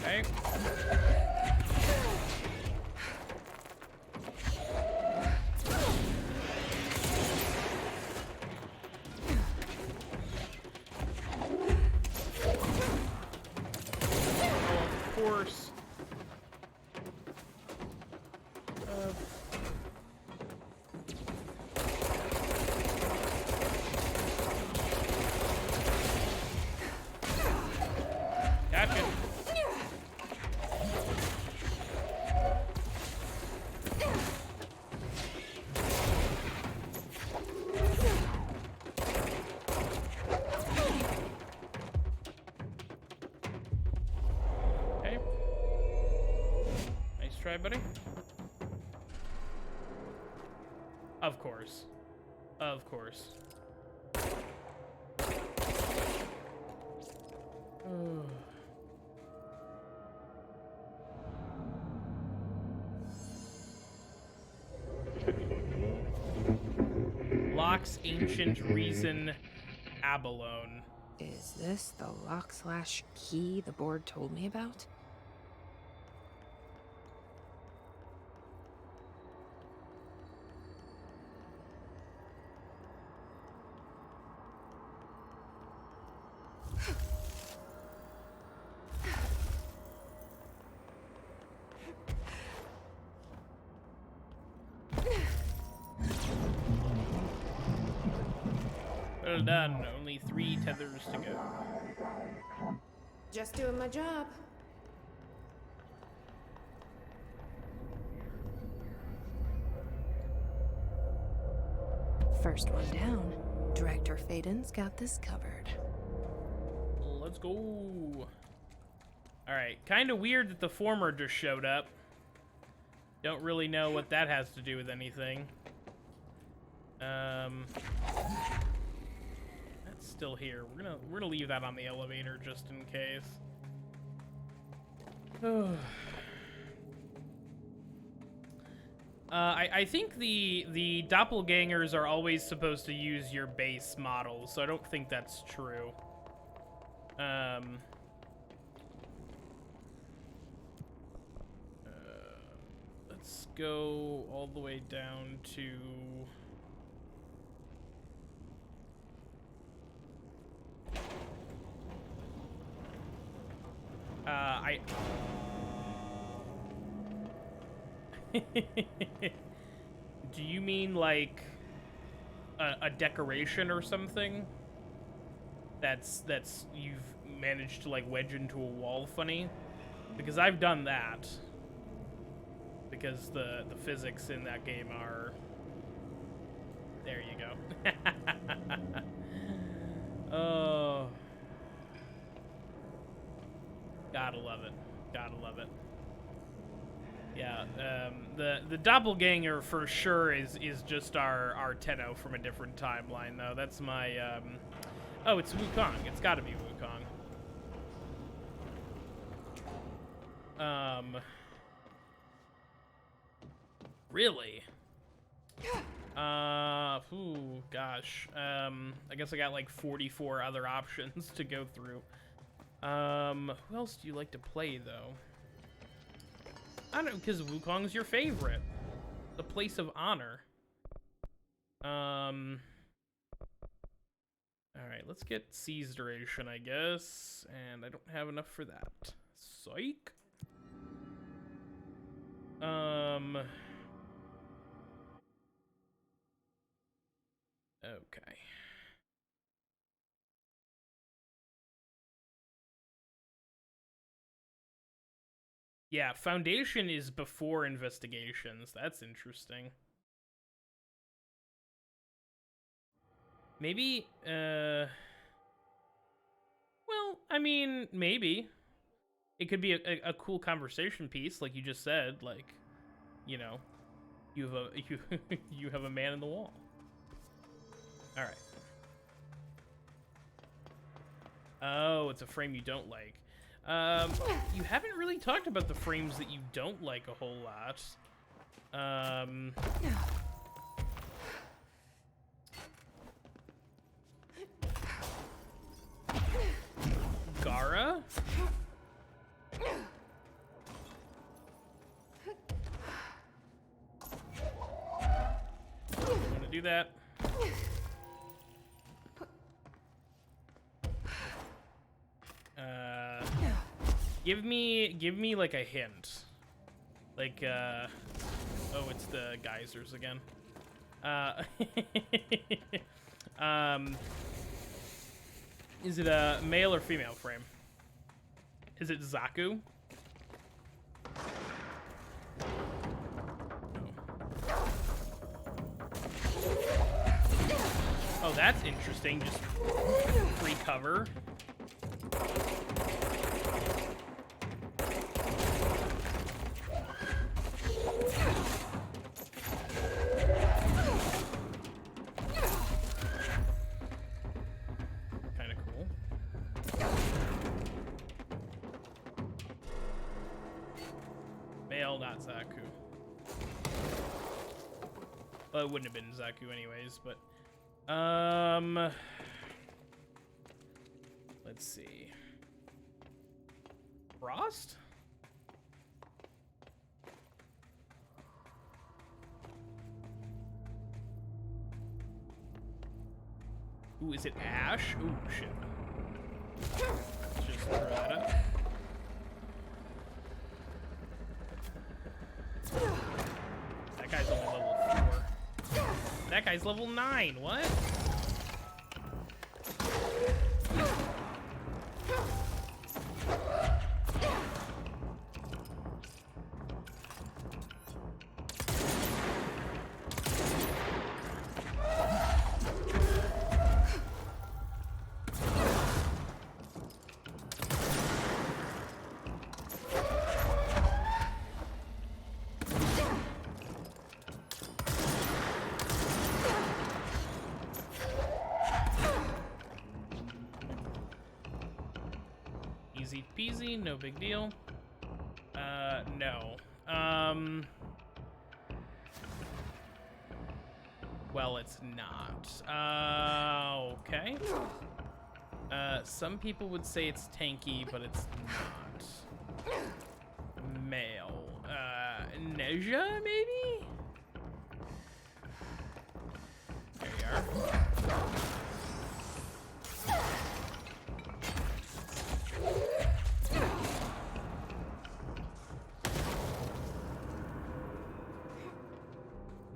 Okay. Of course. Gotcha. Okay. Nice try, buddy. Of course. Of course. Locke's Ancient Reason Abalone. Is this the lock/key the board told me about? Well done. Only 3 tethers to go. Just doing my job. First one down. Director Faden's got this covered. Let's go. Alright, kind of weird that the former just showed up. Don't really know what that has to do with anything. That's still here. We're gonna leave that on the elevator just in case. I think the doppelgangers are always supposed to use your base model, so I don't think that's true. Let's go all the way down to... Do you mean like a decoration or something? That's you've managed to like wedge into a wall funny? Because I've done that. Because the physics in that game are... There you go. Oh. Gotta love it. Gotta love it. Yeah, the doppelganger for sure is just our Tenno from a different timeline, though. That's my, Oh, it's Wukong. It's gotta be Wukong. Really? Ooh, gosh. I guess I got like 44 other options to go through. Who else do you like to play, though? I don't know, because Wukong's your favorite. The place of honor. Alright, let's get Seize Duration, I guess. And I don't have enough for that. Psych. Okay. Yeah, Foundation is before Investigations. That's interesting. Maybe, well, I mean, maybe. It could be a cool conversation piece, like you just said, like, you know, you have a man in the wall. Alright. Oh, it's a frame you don't like. You haven't really talked about the frames that you don't like a whole lot. Gara? I'm gonna do that. Give me like a hint. Like, oh, it's the geysers again. Is it a male or female frame? Is it Zaku? Oh, that's interesting. Just free cover. Well, it wouldn't have been Zaku anyways, but let's see. Frost? Ooh, is it Ash? Ooh, shit. Let's just throw that up. That guy's only level 4. That guy's level 9, what? Easy peasy, no big deal. No. Well, it's not. Okay. Some people would say it's tanky, but it's not. Male. Neja, maybe? There you are.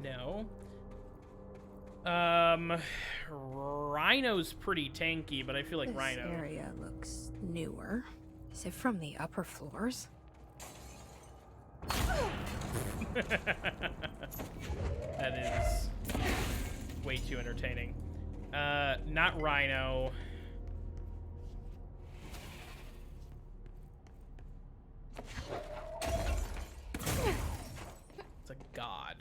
No. Rhino's pretty tanky, but I feel like This Rhino. area looks newer. Is it from the upper floors? That is way too entertaining. Not Rhino. It's a god.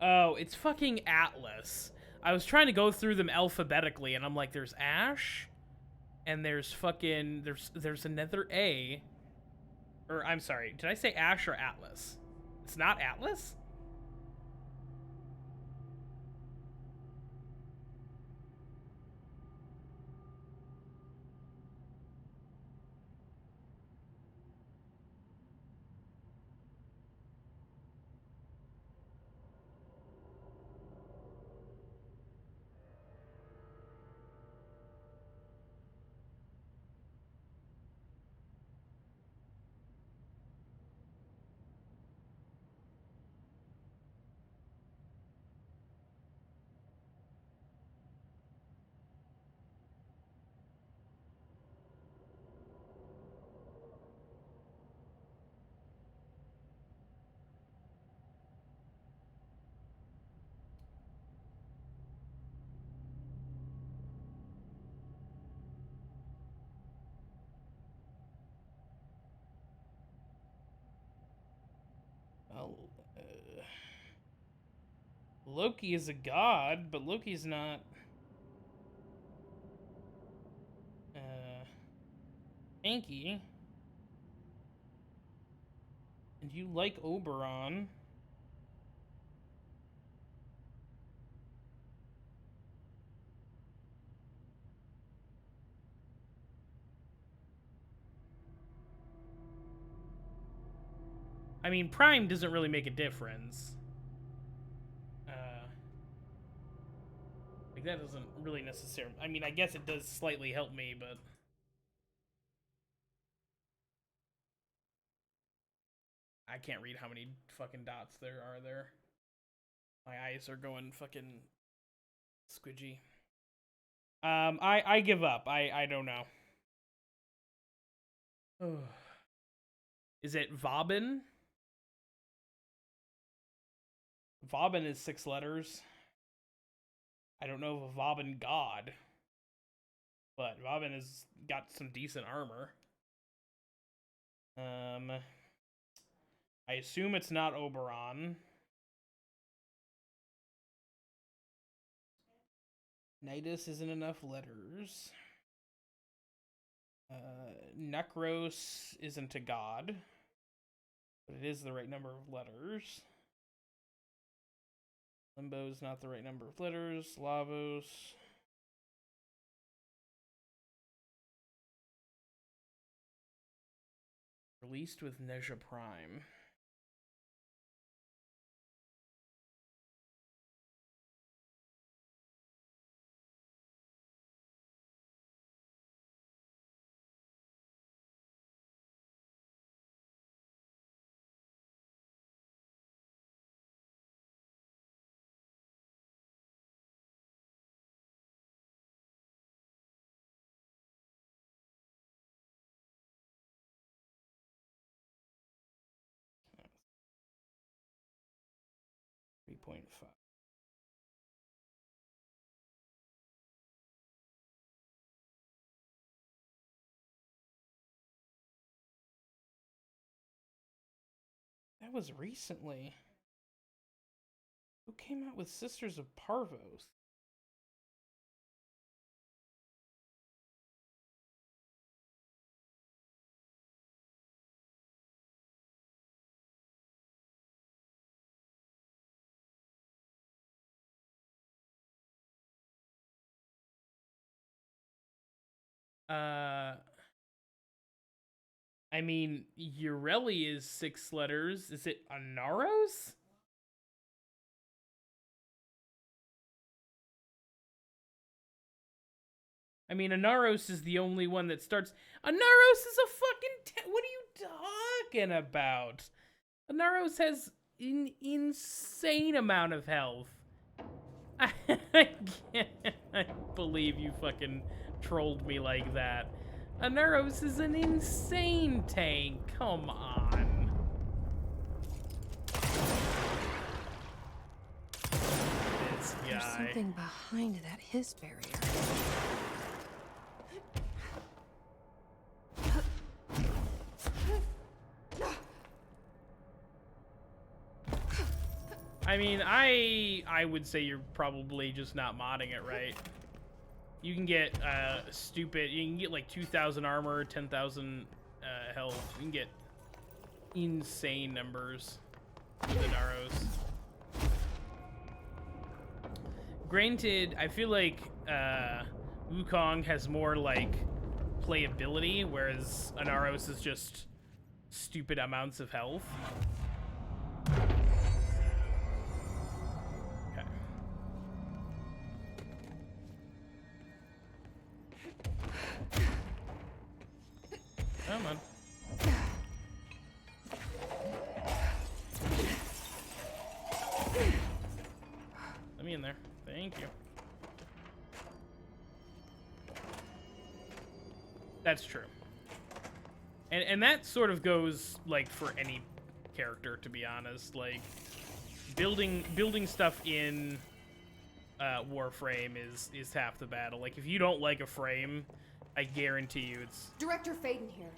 Oh, it's fucking Atlas. I was trying to go through them alphabetically, and I'm like, there's Ash, and there's fucking there's another A. Or I'm sorry, did I say Ash or Atlas? It's not Atlas? Well, Loki is a god, but Loki's not. Tanky. And you like Oberon. I mean, Prime doesn't really make a difference. Like, that doesn't really necessarily... I mean, I guess it does slightly help me, but... I can't read how many fucking dots there are there. My eyes are going fucking squidgy. I give up. I don't know. Is it Vauban? Vauban is 6 letters. I don't know of a Vauban god, but Vauban has got some decent armor. I assume it's not Oberon. Nidus isn't enough letters. Nekros isn't a god, but it is the right number of letters. Limbo is not the right number of letters. Lavos. Released with Neja Prime. .5. That was recently. Who came out with Sisters of Parvos? I mean, Ureli is 6 letters. Is it Anaros? I mean, Anaros is the only one that starts. Anaros is a fucking. What are you talking about? Anaros has an insane amount of health. I can't believe you fucking trolled me like that. Anaros is an insane tank. Come on. This guy. There's something behind that his barrier. I mean, I would say you're probably just not modding it right. You can get stupid. You can get like 2,000 armor, 10,000 health. You can get insane numbers with the Naros. Granted, I feel like Wukong has more like playability, whereas Anaros is just stupid amounts of health. Come on. Let me in there. Thank you. That's true. And that sort of goes like for any character, to be honest. Like building stuff in Warframe is half the battle. Like if you don't like a frame, I guarantee you it's... Director Faden here.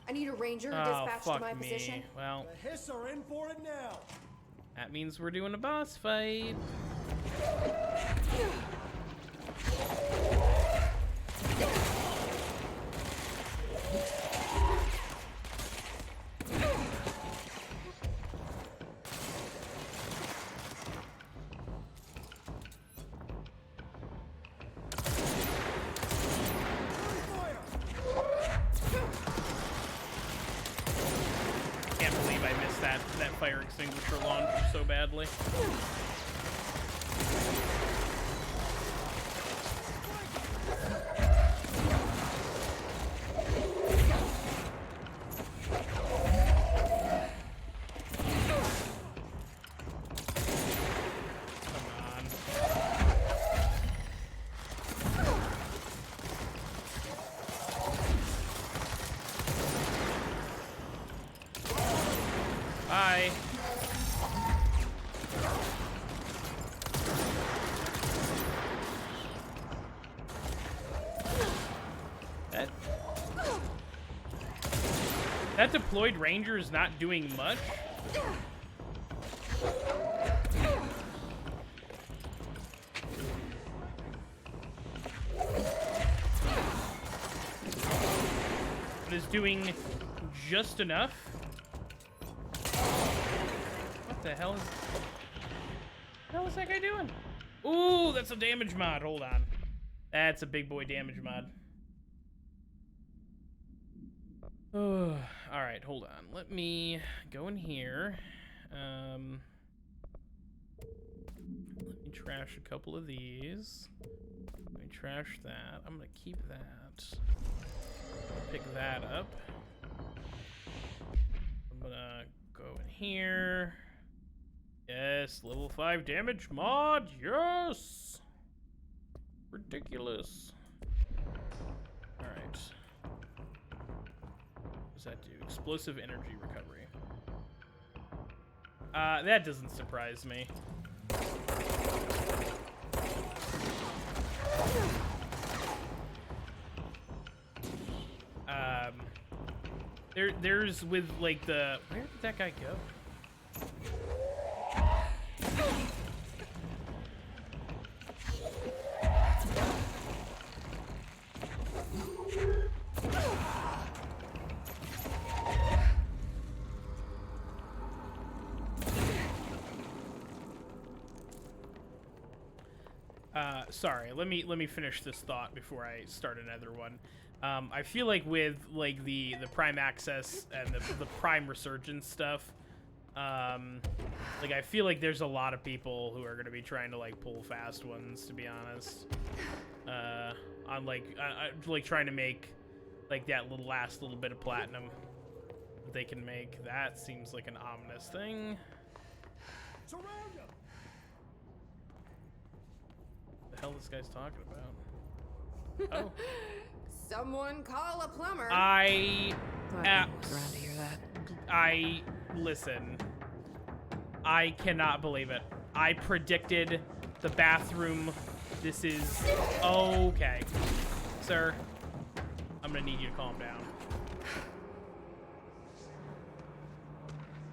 I need a ranger dispatched to my position. Well, the Hiss are in for it now. That means we're doing a boss fight. That fire extinguisher launch so badly. die. That deployed ranger is not doing much. But is doing just enough. What the hell is that guy doing? Ooh, that's a damage mod. Hold on. That's a big boy damage mod. Oh, all right, hold on. Let me go in here. Let me trash a couple of these. Let me trash that. I'm gonna keep that. Pick that up. I'm gonna go in here. Yes, level 5 damage mod. Yes. Ridiculous. All right. That do? Explosive energy recovery. That doesn't surprise me. There's with like the, where did that guy go? Sorry, let me finish this thought before I start another one. I feel like with like the Prime Access and the Prime Resurgence stuff, like I feel like there's a lot of people who are gonna be trying to like pull fast ones, to be honest. On like trying to make like that last little bit of platinum that they can make. That seems like an ominous thing. Surround him! The hell this guy's talking about? Oh. Someone call a plumber. Listen. I cannot believe it. I predicted the bathroom. This is okay. Sir, I'm gonna need you to calm down.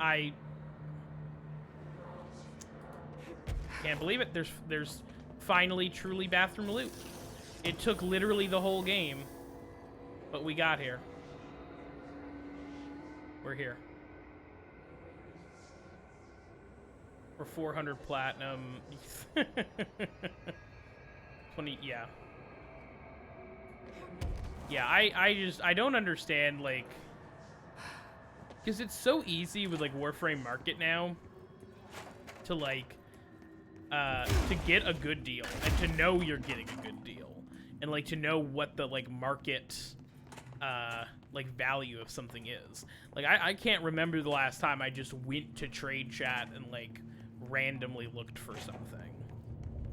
I can't believe it. There's finally truly bathroom loot. It took literally the whole game, but we got here. We're here. We're 400 platinum. 20, yeah. Yeah, I don't understand, like, because it's so easy with, like, Warframe Market now to, like, to get a good deal and to know you're getting a good deal and like to know what the like market like value of something is. Like I can't remember the last time I just went to trade chat and like randomly looked for something,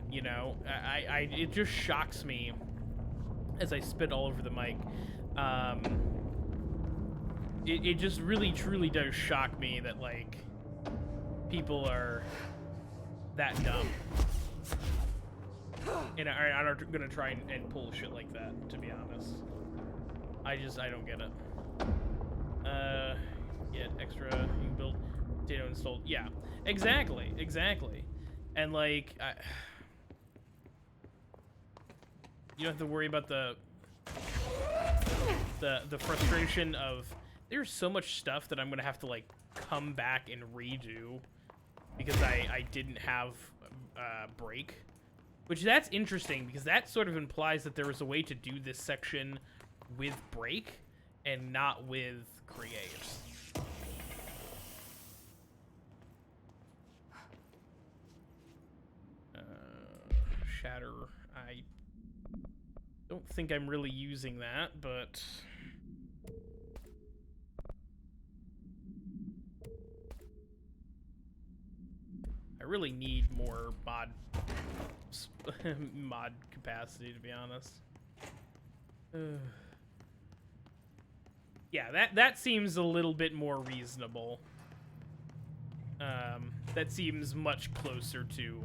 you know. It just shocks me as I spit all over the mic. It just really truly does shock me that like people are that dumb. And I'm not gonna try and pull shit like that, to be honest. I don't get it. Get extra, you can build potato installed. Yeah, exactly. And like, you don't have to worry about the frustration of there's so much stuff that I'm gonna have to like come back and redo because I didn't have break, which that's interesting because that sort of implies that there was a way to do this section with break and not with create. Shatter. I don't think I'm really using that, but I really need more mod capacity, to be honest. Yeah, that seems a little bit more reasonable. That seems much closer to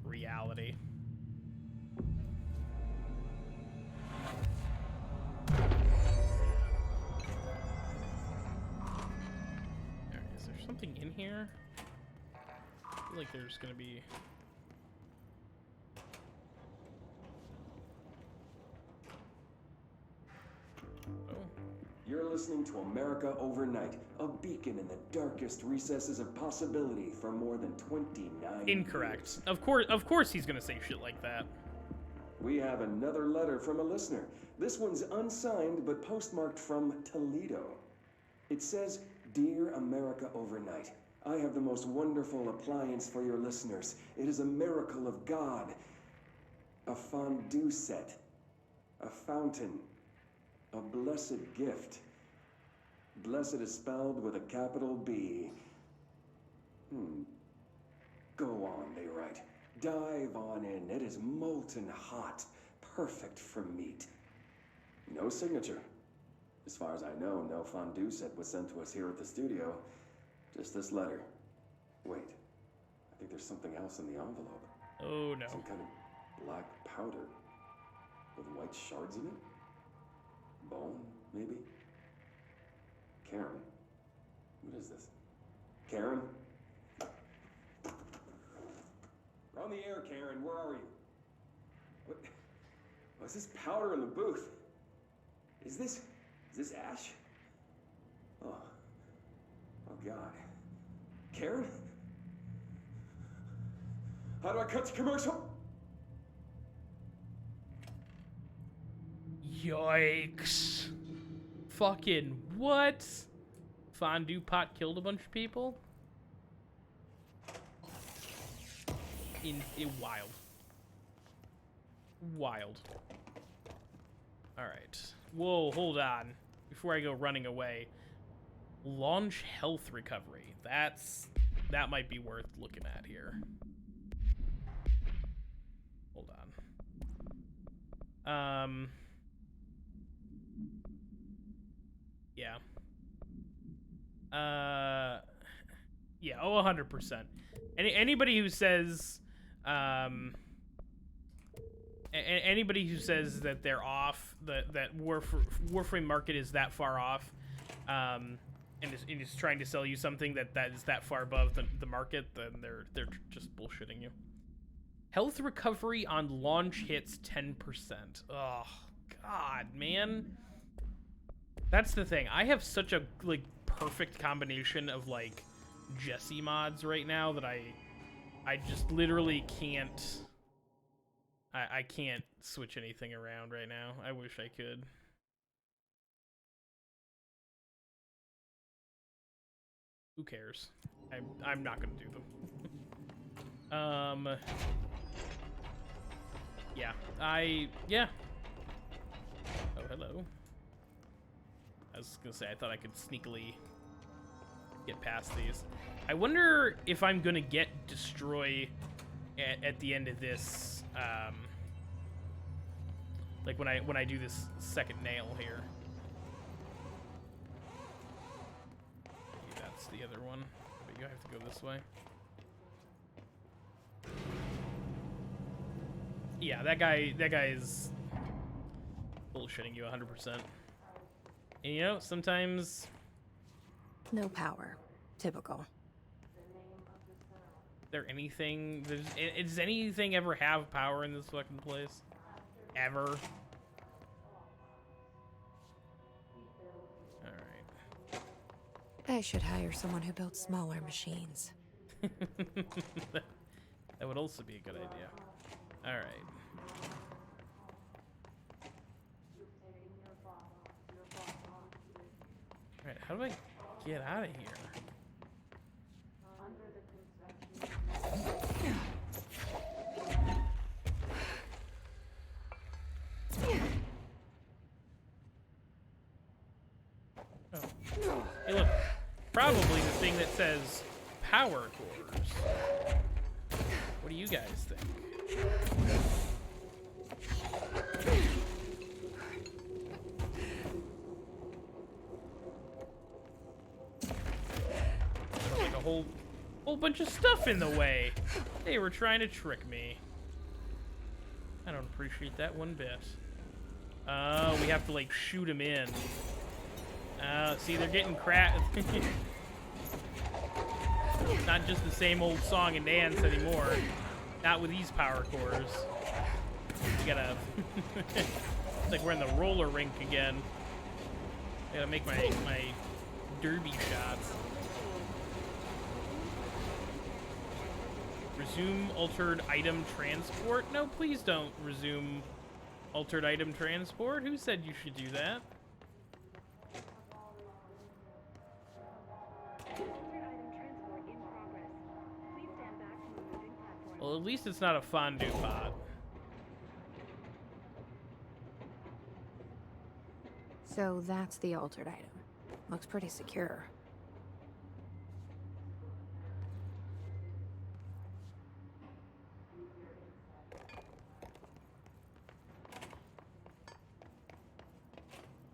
reality. Alright, is there something in here? I feel like there's gonna be... You're listening to America Overnight, a beacon in the darkest recesses of possibility for more than 29 Incorrect. years. Of course he's gonna say shit like that. We have another letter from a listener. This one's unsigned, but postmarked from Toledo. It says, Dear America Overnight, I have the most wonderful appliance for your listeners. It is a miracle of God. A fondue set. A fountain. A blessed gift. Blessed is spelled with a capital B. Go on, they write. Dive on in. It is molten hot. Perfect for meat. No signature. As far as I know, no fondue set was sent to us here at the studio. Just this letter. Wait. I think there's something else in the envelope. Oh no. Some kind of black powder. With white shards in it? Bone, maybe? Karen? What is this? Karen? We're on the air, Karen. Where are you? What? What's this powder in the booth? Is this Ash? Oh. Oh, God. Karen? How do I cut to commercial? Yikes. Fucking what? Fondue pot killed a bunch of people? Wild. Wild. Alright. Whoa, hold on. Before I go running away. Launch health recovery. That might be worth looking at here. Hold on. Yeah. Yeah, oh, 100%. Anybody who says, anybody who says that they're off, that Warframe market is that far off, and is trying to sell you something that is that far above the market, then they're just bullshitting you. Health recovery on launch hits 10%. Oh, God, man. That's the thing. I have such a perfect combination of Jesse mods right now that I just literally can't. I can't switch anything around right now. I wish I could. Who cares? I'm not gonna do them. Yeah. Oh, hello. I was gonna say, I thought I could sneakily get past these. I wonder if I'm gonna get Destroy at the end of this, when I do this second nail here. Maybe that's the other one, but you have to go this way. Yeah, that guy is bullshitting you 100%. And you know, sometimes... No power. Typical. There anything... Does anything ever have power in this fucking place? Ever? Alright. I should hire someone who builds smaller machines. That would also be a good idea. Alright. Alright, how do I get out of here? Oh. Hey, look. Probably the thing that says power cores. What do you guys think? Whole bunch of stuff in the way. They were trying to trick me. I don't appreciate that one bit. We have to, like, shoot him in. See, they're getting Not just the same old song and dance anymore. Not with these power cores. You gotta... It's like we're in the roller rink again. I gotta make my derby shots. Resume altered item transport? No, please don't resume altered item transport. Who said you should do that? Well, at least it's not a fondue pot. So that's the altered item. Looks pretty secure.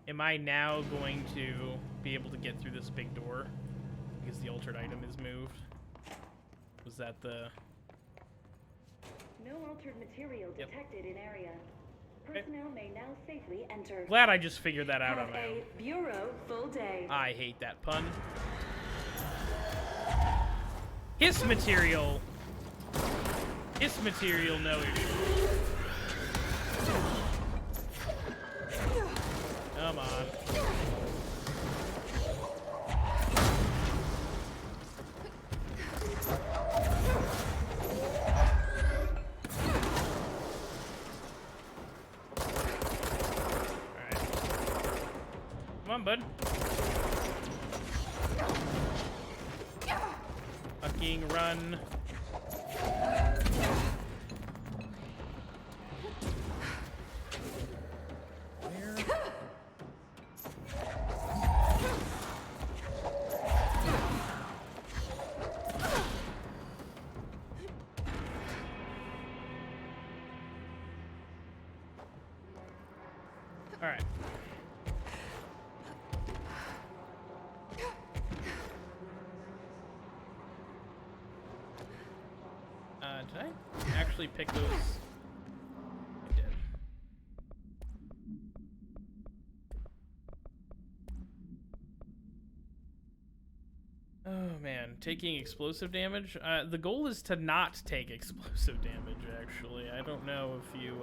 Am I now going to be able to get through this big door? Because the altered item is moved. Was that the... No altered material detected in area. Personnel may now safely enter. Glad I just figured that out on Have my own. a bureau full day. I hate that pun. Hiss material. Hiss material, no issue. Come on. Come on, bud. Fucking run. Where? All right. Did I actually pick those? I did. Oh man, taking explosive damage? The goal is to not take explosive damage, actually. I don't know if you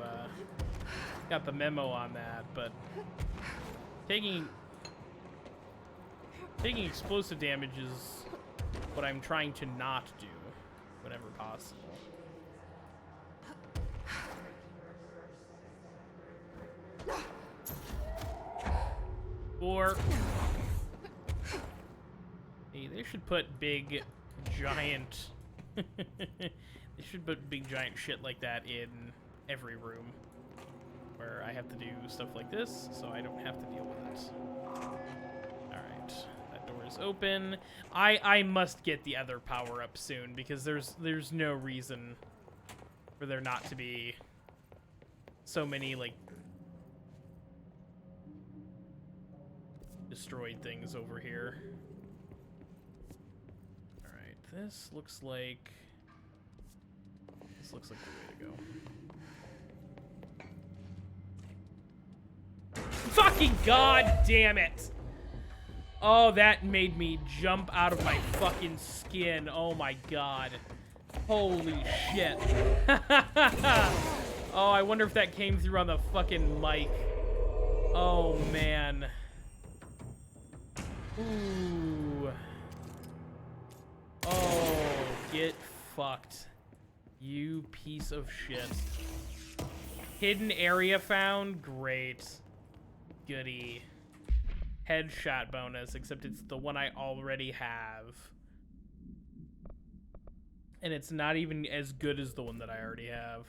got the memo on that, but taking explosive damage is what I'm trying to not do whenever possible. Or hey, they should put big giant they should put big giant shit like that in every room where I have to do stuff like this, so I don't have to deal with it. Alright, that door is open. I must get the other power up soon because there's no reason for there not to be so many like destroyed things over here. Alright, this looks like the way to go. Fucking god damn it! Oh, that made me jump out of my fucking skin. Oh my god. Holy shit. Oh, I wonder if that came through on the fucking mic. Oh man. Ooh. Oh, get fucked. You piece of shit. Hidden area found? Great. Goody. Headshot bonus, except it's the one I already have. And it's not even as good as the one that I already have.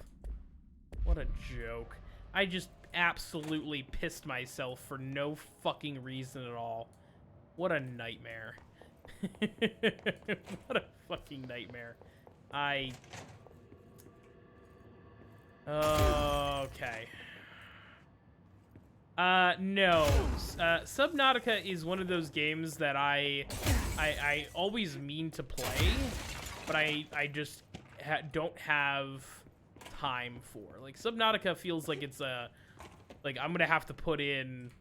What a joke. I just absolutely pissed myself for no fucking reason at all. What a nightmare. What a fucking nightmare. Okay. No. Subnautica is one of those games that I always mean to play, but I just don't have time for. Like, Subnautica feels like it's like I'm gonna have to put in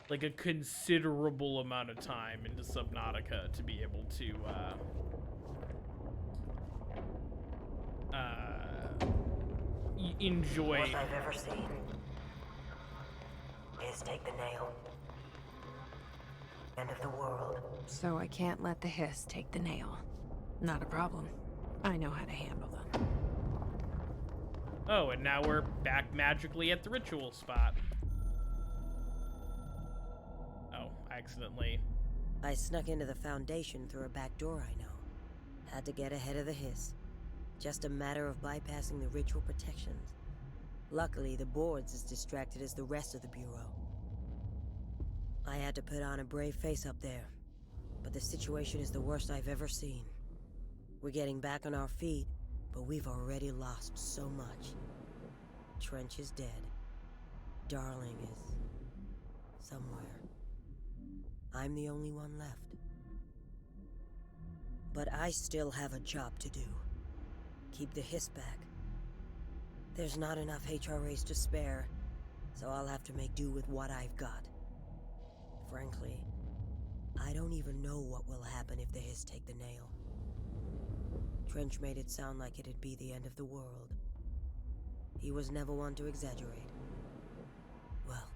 like a considerable amount of time into Subnautica to be able to enjoy. What I've ever seen is take the nail. End of the world. So I can't let the hiss take the nail. Not a problem. I know how to handle them. Oh, and now we're back magically at the ritual spot. Oh, accidentally. I snuck into the Foundation through a back door I know. Had to get ahead of the hiss. Just a matter of bypassing the ritual protections. Luckily, the board's as distracted as the rest of the Bureau. I had to put on a brave face up there, but the situation is the worst I've ever seen. We're getting back on our feet, but we've already lost so much. Trench is dead. Darling is somewhere. I'm the only one left. But I still have a job to do. Keep the hiss back. There's not enough HRAs to spare, so I'll have to make do with what I've got. Frankly, I don't even know what will happen if the hiss take the nail. Trench made it sound like it'd be the end of the world. He was never one to exaggerate. Well,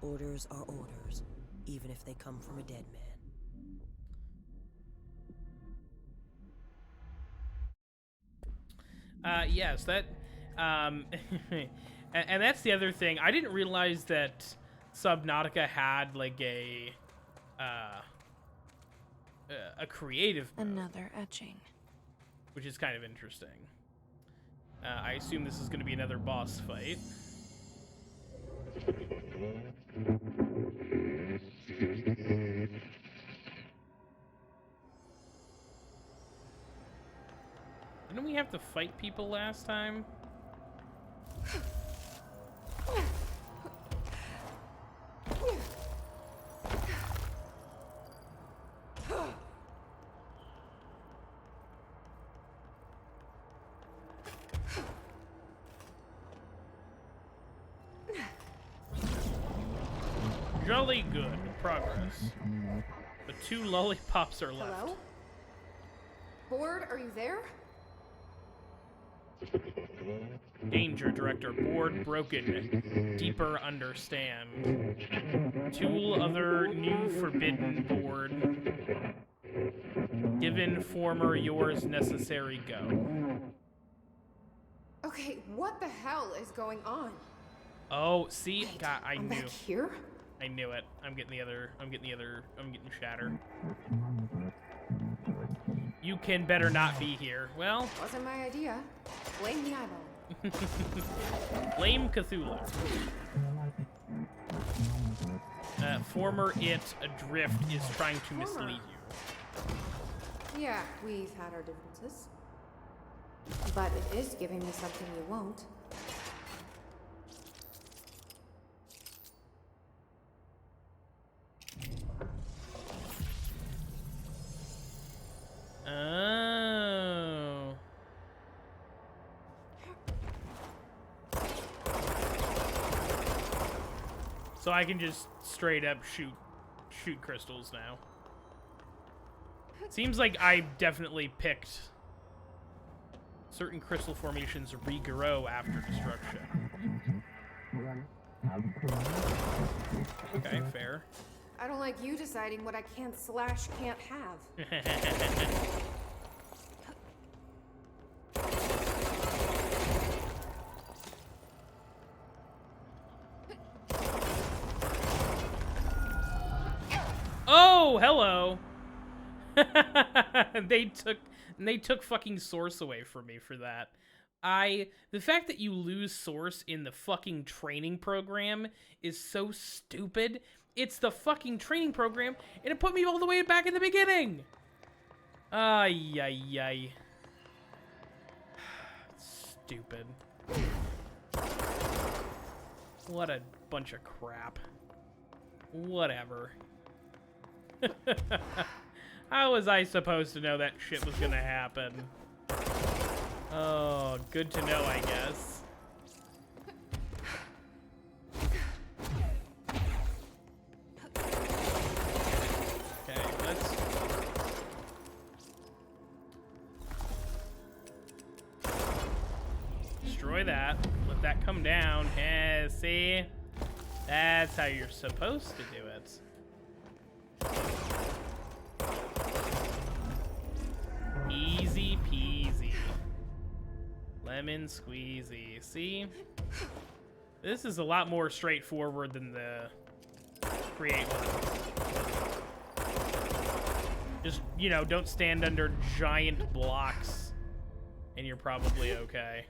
orders are orders, even if they come from a dead man. Yes, that, and that's the other thing. I didn't realize that Subnautica had like a creative mode, Another etching. which is kind of interesting. I assume this is going to be another boss fight. Didn't we have to fight people last time? Jolly good progress. But 2 lollipops are left. Hello? Board, are you there? Danger, Director. Board broken. Deeper understand. Tool other new forbidden board. Given former yours necessary go. Okay, what the hell is going on? Oh, see, Wait, God, I I'm knew. back here? I knew it. I'm getting shatter. You can better not be here. Well, Wasn't my idea. Blame the eyeball. blame Cthulhu. Former it adrift is trying to mislead you. Yeah, we've had our differences. But it is giving me something you won't. Oh. So I can just straight up shoot crystals now. Seems like I definitely picked certain crystal formations regrow after destruction. Okay, fair. I don't like you deciding what I can't have. Oh, hello. They took fucking Source away from me for that. The fact that you lose Source in the fucking training program is so stupid. It's the fucking training program, and it put me all the way back in the beginning. Ay, ay, ay. Stupid. What a bunch of crap. Whatever. How was I supposed to know that shit was gonna happen? Oh, good to know, I guess. Okay, let's... destroy that. Let that come down. Hey, see? That's how you're supposed to do it. Easy peasy. Lemon squeezy. See? This is a lot more straightforward than the create one. Just, you know, don't stand under giant blocks and you're probably okay.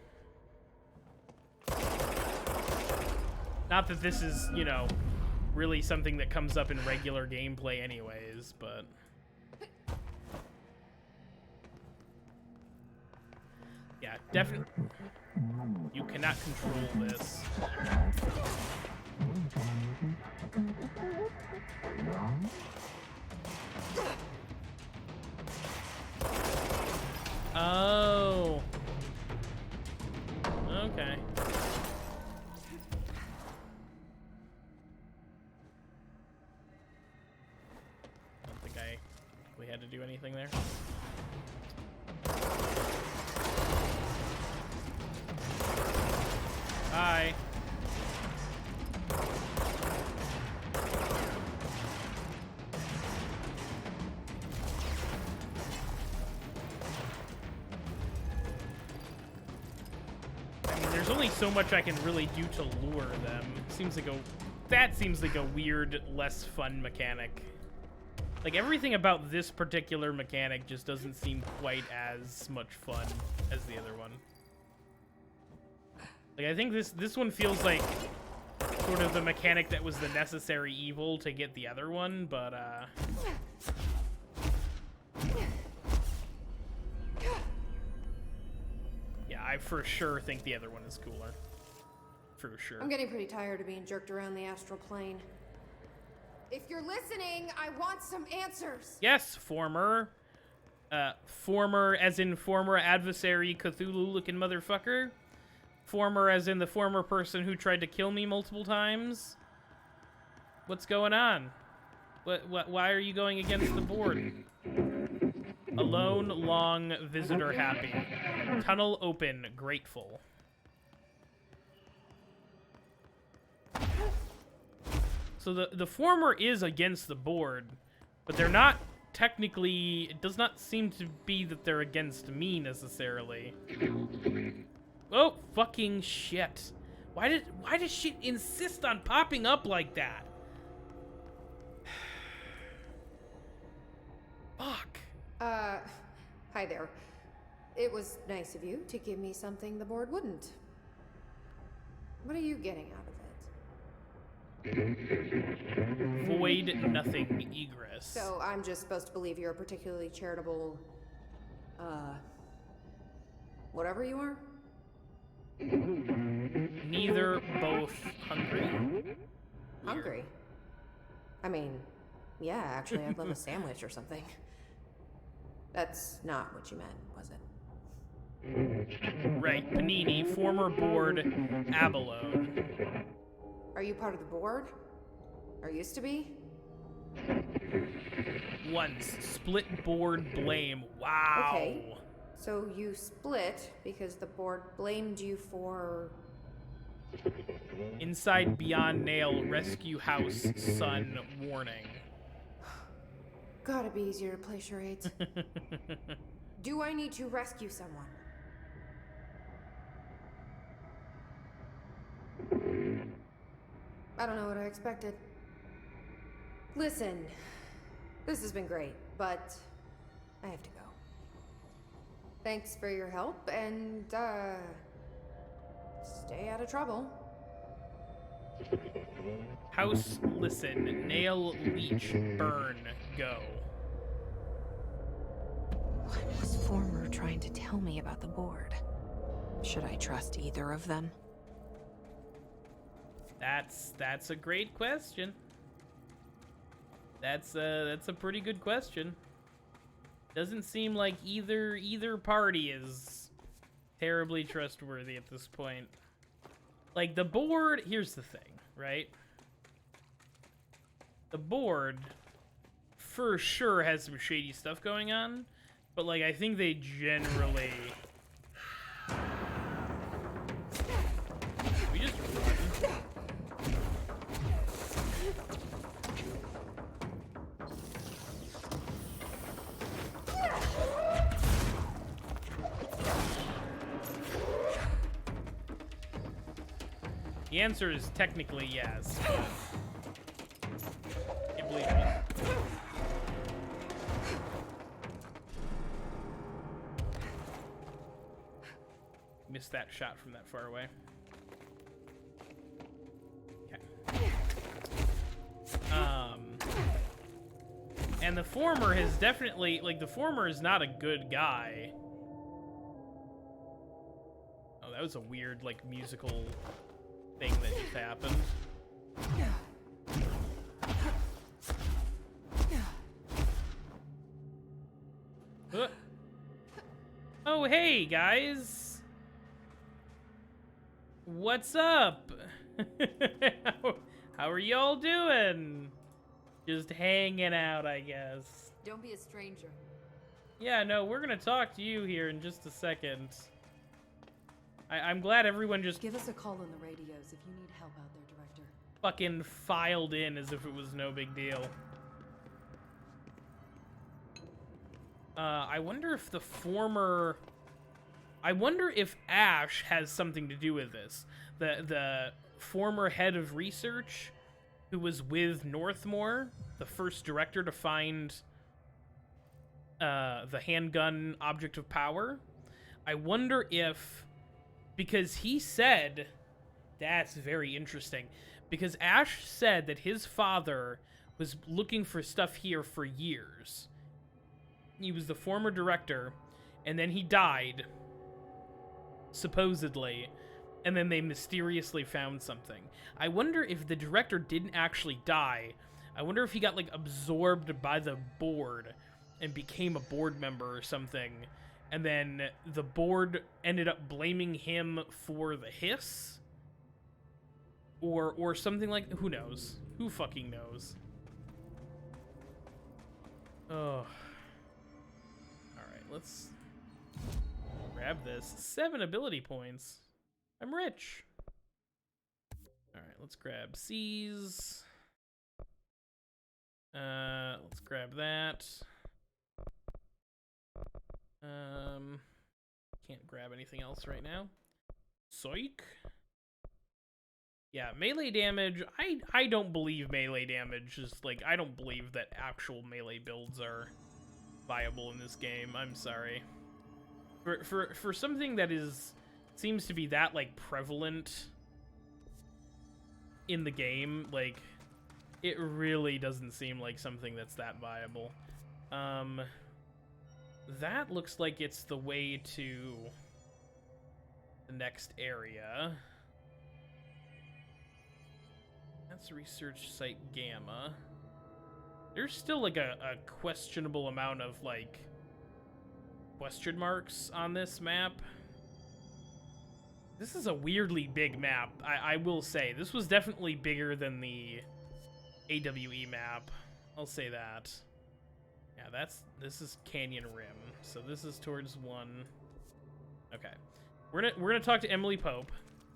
Not that this is, you know, really something that comes up in regular gameplay anyways, but... yeah, definitely. You cannot control this. Oh. Okay. We had to do anything there. Hi. I mean, there's only so much I can really do to lure them. That seems like a weird, less fun mechanic. Like, everything about this particular mechanic just doesn't seem quite as much fun as the other one. Like, I think this one feels like sort of the mechanic that was the necessary evil to get the other one, but, yeah, I for sure think the other one is cooler. For sure. I'm getting pretty tired of being jerked around the astral plane. If you're listening, I want some answers. Yes, former as in former adversary Cthulhu-looking motherfucker. Former as in the former person who tried to kill me multiple times. What's going on? Why are you going against the board? Alone, long, visitor happy. Tunnel open, grateful. So the former is against the board, but they're not technically... It does not seem to be that they're against me, necessarily. Oh, fucking shit. Why does shit insist on popping up like that? Fuck. Hi there. It was nice of you to give me something the board wouldn't. What are you getting out of it? Void nothing egress. So I'm just supposed to believe you're a particularly charitable, whatever you are? Neither, both, hungry. Hungry? I mean, yeah, actually, I'd love a sandwich or something. That's not what you meant, was it? Right, Panini, former board, abalone. Are you part of the board? Or used to be? Once, split board blame. Wow. Okay. So you split because the board blamed you for... Inside Beyond Nail, rescue house, sun, warning. Gotta be easier to play charades. Do I need to rescue someone? I don't know what I expected. Listen, this has been great, but I have to go. Thanks for your help, and, stay out of trouble. House, listen, nail, leech, burn, go. What was Former trying to tell me about the board? Should I trust either of them? That's a great question. That's a pretty good question. Doesn't seem like either party is terribly trustworthy at this point. Like, the board, here's the thing, right? The board for sure has some shady stuff going on, but like I think they generally we just run. The answer is technically yes, but I can't believe it. Missed that shot from that far away. Okay. And the former has definitely, like, the former is not a good guy. Oh, that was a weird, like, musical thing that just happened. Oh, hey, guys. What's up? How are y'all doing? Just hanging out, I guess. Don't be a stranger. Yeah, no, we're gonna talk to you here in just a second. I'm glad everyone just Give us a call on the radios if you need help out there, Director. fucking filed in as if it was no big deal. I wonder if the former... I wonder if Ash has something to do with this. The former head of research who was with Northmoor, the first director to find the handgun object of power. I wonder if... Because he said... That's very interesting. Because Ash said that his father was looking for stuff here for years. He was the former director, and then he died, supposedly, and then they mysteriously found something. I wonder if the director didn't actually die. I wonder if he got, like, absorbed by the board and became a board member or something, and then the board ended up blaming him for the hiss? Or something like... Who knows? Who fucking knows? Oh... Let's grab this. 7 ability points. I'm rich. Alright, let's grab C's. Let's grab that. Can't grab anything else right now. Psych. Yeah, melee damage. I don't believe melee damage is like... I don't believe that actual melee builds are viable in this game. I'm sorry. For something that seems to be that, like, prevalent in the game, like, it really doesn't seem like something that's that viable. That looks like it's the way to the next area. That's research site Gamma. There's still, like, a questionable amount of, like, question marks on this map. This is a weirdly big map, I will say. This was definitely bigger than the AWE map. I'll say that. Yeah, this is Canyon Rim, so this is towards 1. Okay. We're gonna talk to Emily Pope,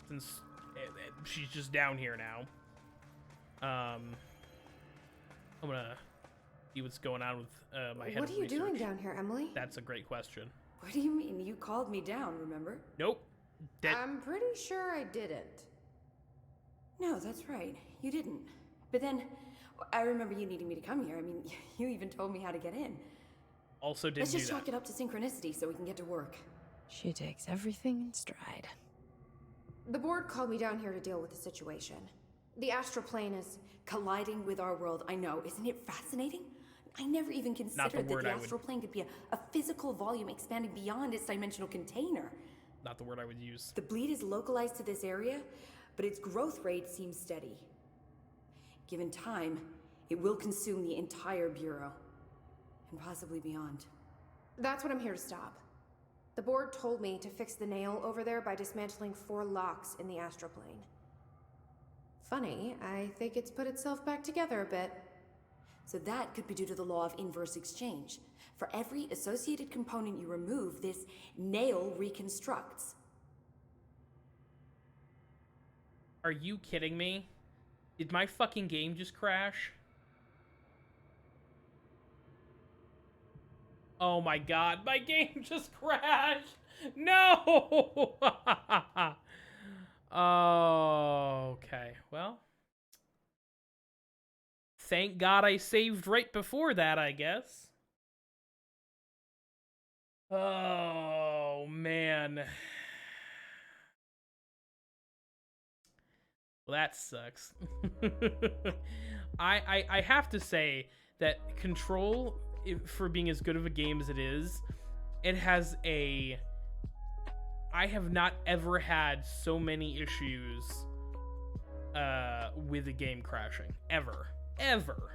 since she's just down here now. I'm gonna see what's going on with my head of research. What are you doing down here, Emily? That's a great question. What do you mean? You called me down, remember? Nope. I'm pretty sure I didn't. No, that's right. You didn't. But then, I remember you needing me to come here. I mean, you even told me how to get in. Also didn't Let's do just that. chalk it up to synchronicity so we can get to work. She takes everything in stride. The board called me down here to deal with the situation. The astral plane is... Colliding with our world, I know. Isn't it fascinating? I never even considered that the astral plane could be a physical volume expanding beyond its dimensional container. Not the word I would use. The bleed is localized to this area, but its growth rate seems steady. Given time, it will consume the entire Bureau, and possibly beyond. That's what I'm here to stop. The board told me to fix the nail over there by dismantling 4 locks in the astral plane. Funny, I think it's put itself back together a bit. So that could be due to the law of inverse exchange. For every associated component you remove, this nail reconstructs. Are you kidding me? Did my fucking game just crash? Oh my god, my game just crashed! No! Oh, okay, well. Thank God I saved right before that, I guess. Oh, man. Well, that sucks. I have to say that Control, for being as good of a game as it is, it has a... I have not ever had so many issues with a game crashing. Ever. Ever.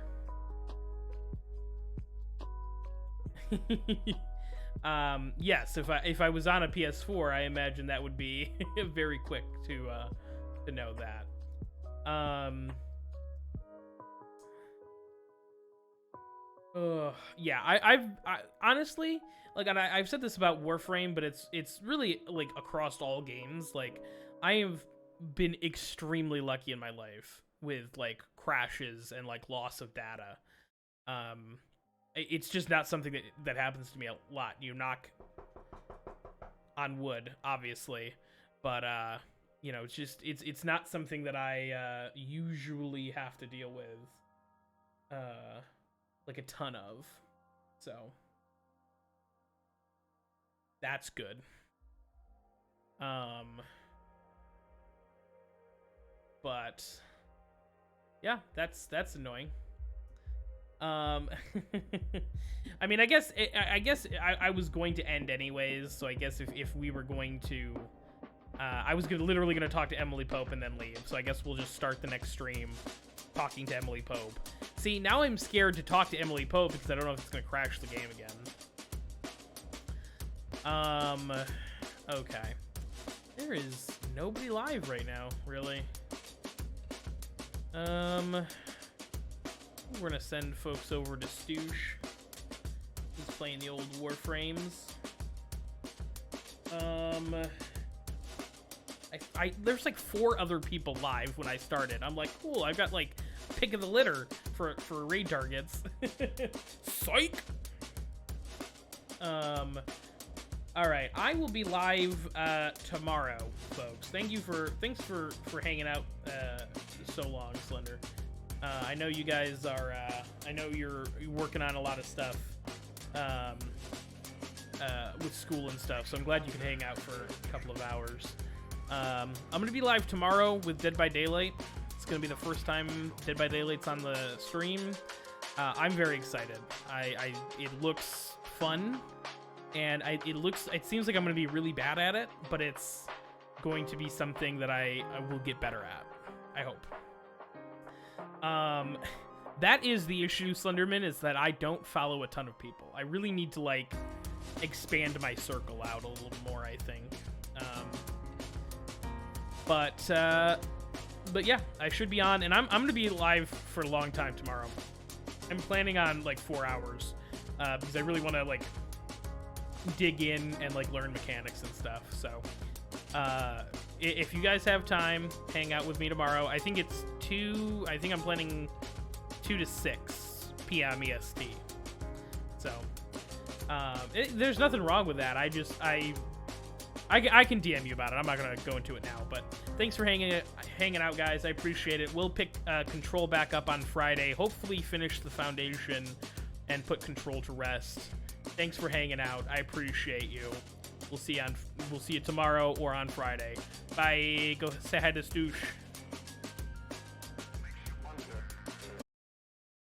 Yes, if I was on a PS4, I imagine that would be very quick to know that. Yeah, I honestly, like, and I've said this about Warframe, but it's really, like, across all games. Like, I have been extremely lucky in my life with, like, crashes and, like, loss of data. It's just not something that happens to me a lot. You knock on wood, obviously, but you know, it's not something that I usually have to deal with like a ton of. So that's good. But yeah, that's annoying. I mean, I guess I was going to end anyways, so I guess if we were going to I was literally gonna talk to Emily Pope and then leave, so I guess we'll just start the next stream talking to Emily Pope. See, now I'm scared to talk to Emily Pope because I don't know if it's gonna crash the game again. Okay. There is nobody live right now, really. We're gonna send folks over to Stoosh. He's playing the old Warframes. There's like 4 other people live when I started. I'm like, cool, I've got like pick of the litter for raid targets. Psych! Alright, I will be live tomorrow, folks. Thanks for hanging out so long, Slender. I know you guys are I know you're working on a lot of stuff with school and stuff, so I'm glad you could hang out for a couple of hours. I'm gonna be live tomorrow with Dead by Daylight. It's gonna be the first time Dead by Daylight's on the stream. I'm very excited. It looks fun, and it seems like I'm gonna be really bad at it, but it's going to be something that I will get better at. I hope. That is the issue, Slenderman, is that I don't follow a ton of people. I really need to, like, expand my circle out a little more, I think. But yeah, I should be on, and I'm gonna be live for a long time tomorrow. I'm planning on, like, 4 hours, because I really want to, like, dig in and, like, learn mechanics and stuff, so... if you guys have time, hang out with me tomorrow. I think I'm planning 2 to 6 p.m. EST. So, there's nothing wrong with that. I can DM you about it. I'm not gonna go into it now, but thanks for hanging out, guys. I appreciate it. We'll pick Control back up on Friday. Hopefully finish the Foundation and put Control to rest. Thanks for hanging out. I appreciate you. We'll see you tomorrow or on Friday. Bye. Go say hi to Stoosh.